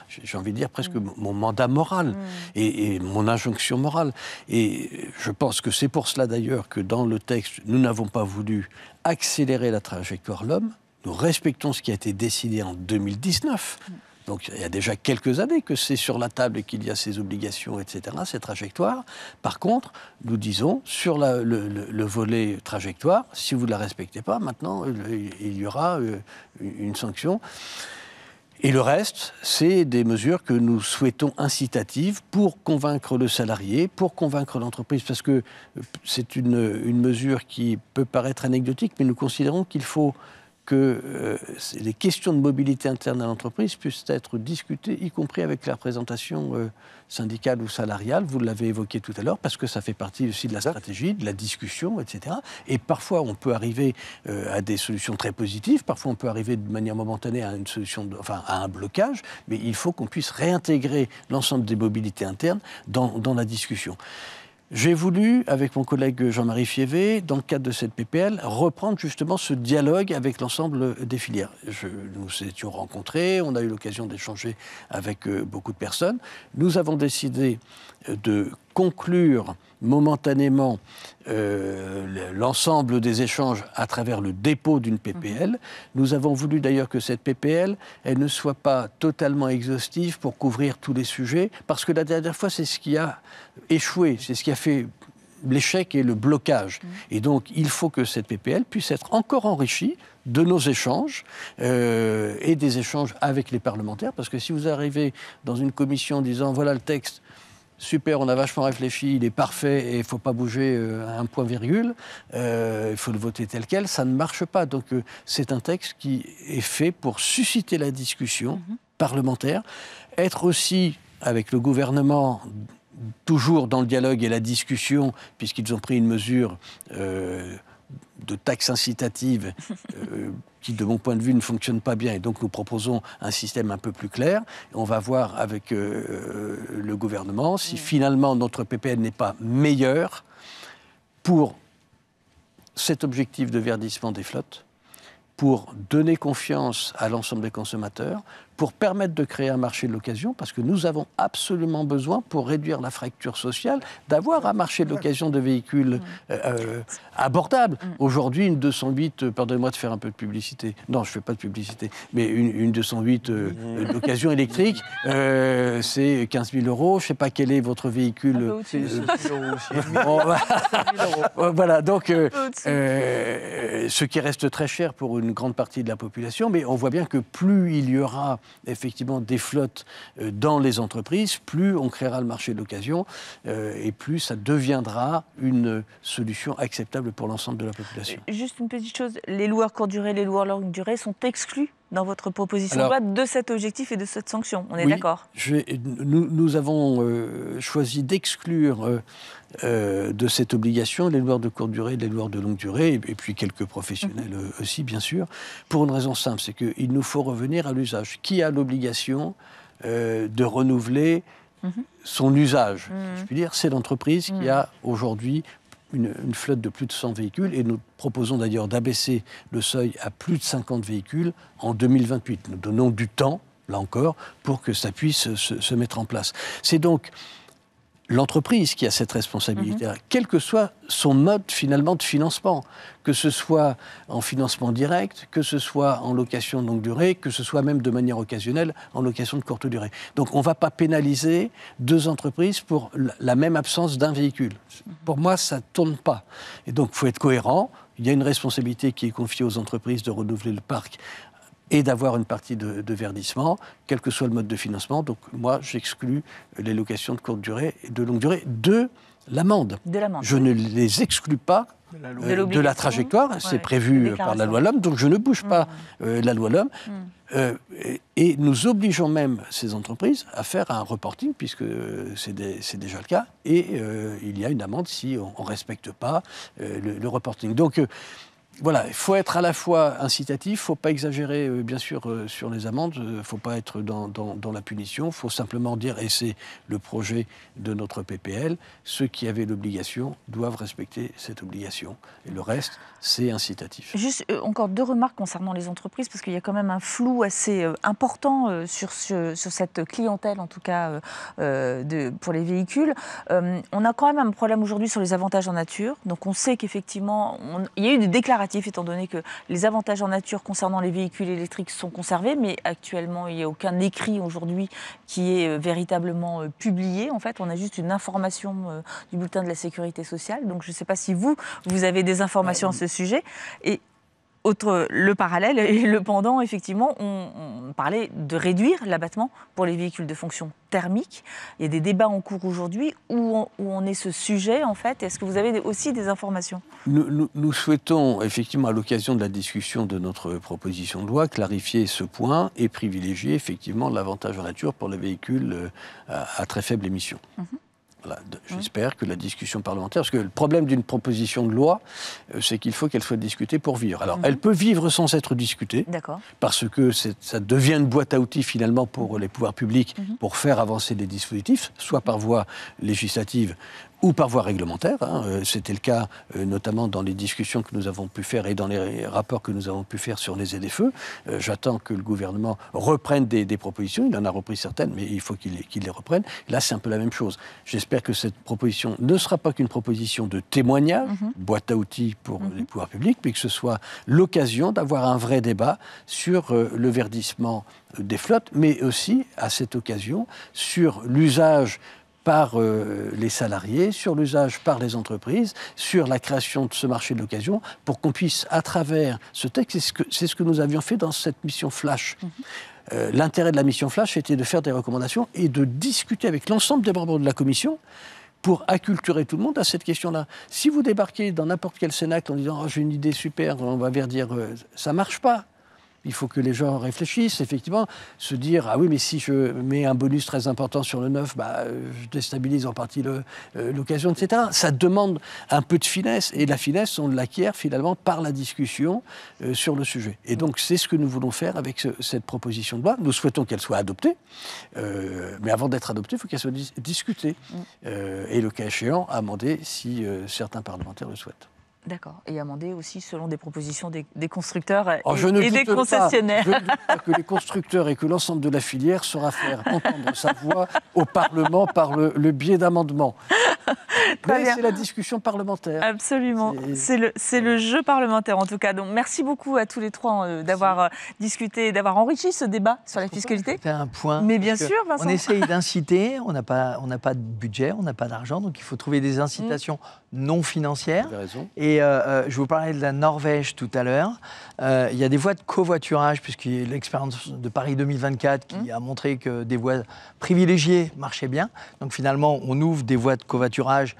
j'ai envie de dire presque mon mandat moral et mon injonction morale. Et je pense que c'est pour cela d'ailleurs que dans le texte, nous n'avons pas voulu accélérer la trajectoire l'homme. Nous respectons ce qui a été décidé en 2019. Donc il y a déjà quelques années que c'est sur la table et qu'il y a ces obligations, etc., ces trajectoires. Par contre, nous disons, sur le volet trajectoire, si vous ne la respectez pas, maintenant, il y aura une sanction. Et le reste, c'est des mesures que nous souhaitons incitatives pour convaincre le salarié, pour convaincre l'entreprise, parce que c'est une mesure qui peut paraître anecdotique, mais nous considérons qu'il faut que les questions de mobilité interne à l'entreprise puissent être discutées, y compris avec la représentation syndicale ou salariale, vous l'avez évoqué tout à l'heure, parce que ça fait partie aussi de la stratégie, de la discussion, etc. Et parfois, on peut arriver à des solutions très positives, parfois on peut arriver de manière momentanée à une solution, à un blocage, mais il faut qu'on puisse réintégrer l'ensemble des mobilités internes dans la discussion. J'ai voulu, avec mon collègue Jean-Marie Fievé, dans le cadre de cette PPL, reprendre justement ce dialogue avec l'ensemble des filières. Nous étions rencontrés, on a eu l'occasion d'échanger avec beaucoup de personnes. Nous avons décidé de conclure momentanément l'ensemble des échanges à travers le dépôt d'une PPL. Nous avons voulu d'ailleurs que cette PPL, elle ne soit pas totalement exhaustive pour couvrir tous les sujets, parce que la dernière fois, c'est ce qui a échoué, c'est ce qui a fait l'échec et le blocage. Et donc, il faut que cette PPL puisse être encore enrichie de nos échanges et des échanges avec les parlementaires, parce que si vous arrivez dans une commission en disant « voilà le texte », super, on a vachement réfléchi, il est parfait et il ne faut pas bouger un point virgule, il faut le voter tel quel, ça ne marche pas. Donc c'est un texte qui est fait pour susciter la discussion parlementaire, être aussi avec le gouvernement toujours dans le dialogue et la discussion, puisqu'ils ont pris une mesure de taxe incitative qui, de mon point de vue, ne fonctionne pas bien. Et donc, nous proposons un système un peu plus clair. On va voir avec le gouvernement si finalement notre PPL n'est pas meilleure pour cet objectif de verdissement des flottes, pour donner confiance à l'ensemble des consommateurs, pour permettre de créer un marché de l'occasion, parce que nous avons absolument besoin, pour réduire la fracture sociale, d'avoir un marché de l'occasion de véhicules abordables. Aujourd'hui, une 208, pardonnez-moi de faire un peu de publicité, non, je ne fais pas de publicité, mais une 208 d'occasion électrique, c'est 15 000 €. Je ne sais pas quel est votre véhicule. Voilà, donc, ce qui reste très cher pour une grande partie de la population, mais on voit bien que plus il y aura effectivement des flottes dans les entreprises, plus on créera le marché de l'occasion et plus ça deviendra une solution acceptable pour l'ensemble de la population. Juste une petite chose, les loueurs courte durée, les loueurs longue durée sont exclus dans votre proposition de loi de cet objectif et de cette sanction. On est d'accord ? Nous avons choisi d'exclure de cette obligation les loueurs de courte durée, les loueurs de longue durée, et puis quelques professionnels aussi, bien sûr, pour une raison simple, c'est qu'il nous faut revenir à l'usage. Qui a l'obligation de renouveler son usage, je puis dire, c'est l'entreprise qui a aujourd'hui une flotte de plus de 100 véhicules, et nous proposons d'ailleurs d'abaisser le seuil à plus de 50 véhicules en 2028. Nous donnons du temps, là encore, pour que ça puisse se mettre en place. C'est donc l'entreprise qui a cette responsabilité, quel que soit son mode finalement de financement, que ce soit en financement direct, que ce soit en location de longue durée, que ce soit même de manière occasionnelle en location de courte durée. Donc on ne va pas pénaliser deux entreprises pour la même absence d'un véhicule. Pour moi, ça ne tourne pas. Et donc il faut être cohérent. Il y a une responsabilité qui est confiée aux entreprises de renouveler le parc et d'avoir une partie de verdissement, quel que soit le mode de financement. Donc moi, j'exclus les locations de courte durée et de longue durée de l'amende. Je ne les exclus pas de la trajectoire, c'est prévu par la loi LOM, donc je ne bouge pas la loi LOM. Et nous obligeons même ces entreprises à faire un reporting, puisque c'est déjà le cas, et il y a une amende si on ne respecte pas le reporting. Donc, voilà, il faut être à la fois incitatif, il ne faut pas exagérer, bien sûr, sur les amendes, il ne faut pas être dans la punition, il faut simplement dire, et c'est le projet de notre PPL, ceux qui avaient l'obligation doivent respecter cette obligation. Et le reste, c'est incitatif. Juste encore deux remarques concernant les entreprises, parce qu'il y a quand même un flou assez important sur cette clientèle, en tout cas pour les véhicules. On a quand même un problème aujourd'hui sur les avantages en nature. Donc on sait qu'effectivement, il y a eu des déclarations, étant donné que les avantages en nature concernant les véhicules électriques sont conservés, mais actuellement, il n'y a aucun écrit aujourd'hui qui est véritablement publié. En fait, on a juste une information du bulletin de la Sécurité sociale. Donc, je ne sais pas si vous avez des informations à ce sujet. Et le parallèle et le pendant, effectivement, on parlait de réduire l'abattement pour les véhicules de fonction thermique. Il y a des débats en cours aujourd'hui. Où en est ce sujet, en fait ? Est-ce que vous avez aussi des informations ? Nous souhaitons, effectivement, à l'occasion de la discussion de notre proposition de loi, clarifier ce point et privilégier, effectivement, l'avantage en nature pour les véhicules à très faible émission. Voilà, j'espère que la discussion parlementaire, parce que le problème d'une proposition de loi, c'est qu'il faut qu'elle soit discutée pour vivre. Alors, elle peut vivre sans être discutée, parce que ça devient une boîte à outils finalement pour les pouvoirs publics pour faire avancer les dispositifs, soit par voie législative ou par voie réglementaire. C'était le cas notamment dans les discussions que nous avons pu faire et dans les rapports que nous avons pu faire sur les ZFE. J'attends que le gouvernement reprenne des propositions. Il en a repris certaines, mais il faut qu'il les reprenne. Là, c'est un peu la même chose. J'espère que cette proposition ne sera pas qu'une proposition de témoignage, boîte à outils pour les pouvoirs publics, mais que ce soit l'occasion d'avoir un vrai débat sur le verdissement des flottes, mais aussi, à cette occasion, sur l'usage par les salariés, sur l'usage par les entreprises, sur la création de ce marché de l'occasion, pour qu'on puisse, à travers ce texte, c'est ce que nous avions fait dans cette mission Flash. L'intérêt de la mission Flash était de faire des recommandations et de discuter avec l'ensemble des membres de la Commission pour acculturer tout le monde à cette question-là. Si vous débarquez dans n'importe quel Cénacle en disant « j'ai une idée super, on va verdir », ça ne marche pas. Il faut que les gens réfléchissent, effectivement, se dire « Ah oui, mais si je mets un bonus très important sur le neuf, je déstabilise en partie l'occasion, etc. » Ça demande un peu de finesse, et la finesse, on l'acquiert finalement par la discussion sur le sujet. Et donc, c'est ce que nous voulons faire avec cette proposition de loi. Nous souhaitons qu'elle soit adoptée, mais avant d'être adoptée, il faut qu'elle soit discutée. Et le cas échéant, amendée si certains parlementaires le souhaitent. D'accord. Et amendé aussi selon des propositions des constructeurs et Je des concessionnaires. ne doute pas que les constructeurs et que l'ensemble de la filière saura faire entendre sa voix au Parlement par le biais d'amendements. Mais c'est la discussion parlementaire. Absolument. C'est le jeu parlementaire, en tout cas. Donc, merci beaucoup à tous les trois d'avoir discuté et d'avoir enrichi ce débat sur la fiscalité. C'était un point. Mais bien sûr, Vincent. On essaye d'inciter, on n'a pas de budget, on n'a pas d'argent, donc il faut trouver des incitations non financières. Vous avez raison. Et je vous parlais de la Norvège tout à l'heure. Il y a des voies de covoiturage, puisqu'il y a l'expérience de Paris 2024 qui a montré que des voies privilégiées marchaient bien. Donc finalement, on ouvre des voies de covoiturage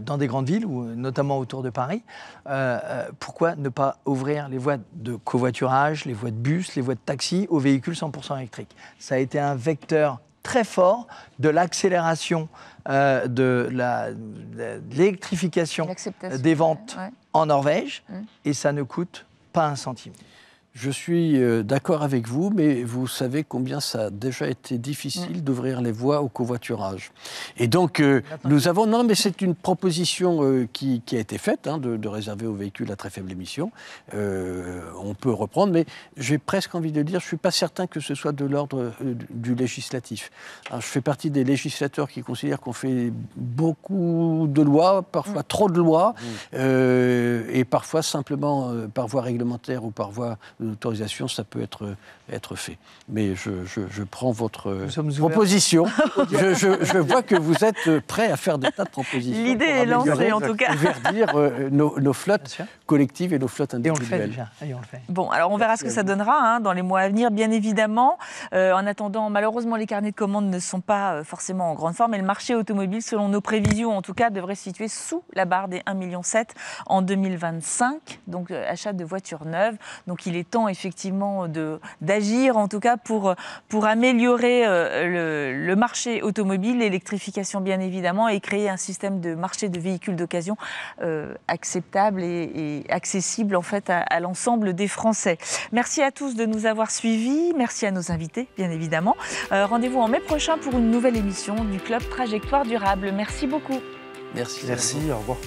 dans des grandes villes, ou notamment autour de Paris. Pourquoi ne pas ouvrir les voies de covoiturage, les voies de bus, les voies de taxi aux véhicules 100% électriques? Ça a été un vecteur très fort de l'accélération de l'électrification des ventes en Norvège, et ça ne coûte pas un centime. Je suis d'accord avec vous, mais vous savez combien ça a déjà été difficile d'ouvrir les voies au covoiturage. Et donc, nous avons... Non, mais c'est une proposition qui a été faite, de réserver aux véhicules à très faible émission. On peut reprendre, mais j'ai presque envie de dire, je ne suis pas certain que ce soit de l'ordre du législatif. Alors, je fais partie des législateurs qui considèrent qu'on fait beaucoup de lois, parfois trop de lois, et parfois simplement par voie réglementaire ou par voie d'autorisation, ça peut être fait. Mais je prends votre proposition. je vois que vous êtes prêts à faire des tas de propositions. L'idée est lancée, en tout cas. Verdir nos flottes collectives et nos flottes individuelles. Et on le fait. Bon, alors on verra ce que ça donnera dans les mois à venir, bien évidemment. En attendant, malheureusement, les carnets de commandes ne sont pas forcément en grande forme, et le marché automobile, selon nos prévisions, en tout cas, devrait se situer sous la barre des 1,7 million en 2025. Donc, achat de voitures neuves. Donc, il est temps effectivement d'agir, en tout cas pour améliorer le marché automobile, l'électrification bien évidemment, et créer un système de marché de véhicules d'occasion acceptable et accessible en fait à l'ensemble des Français. Merci à tous de nous avoir suivis, merci à nos invités bien évidemment. Rendez-vous en mai prochain pour une nouvelle émission du Club Trajectoire Durable. Merci beaucoup. Merci. Merci, au revoir.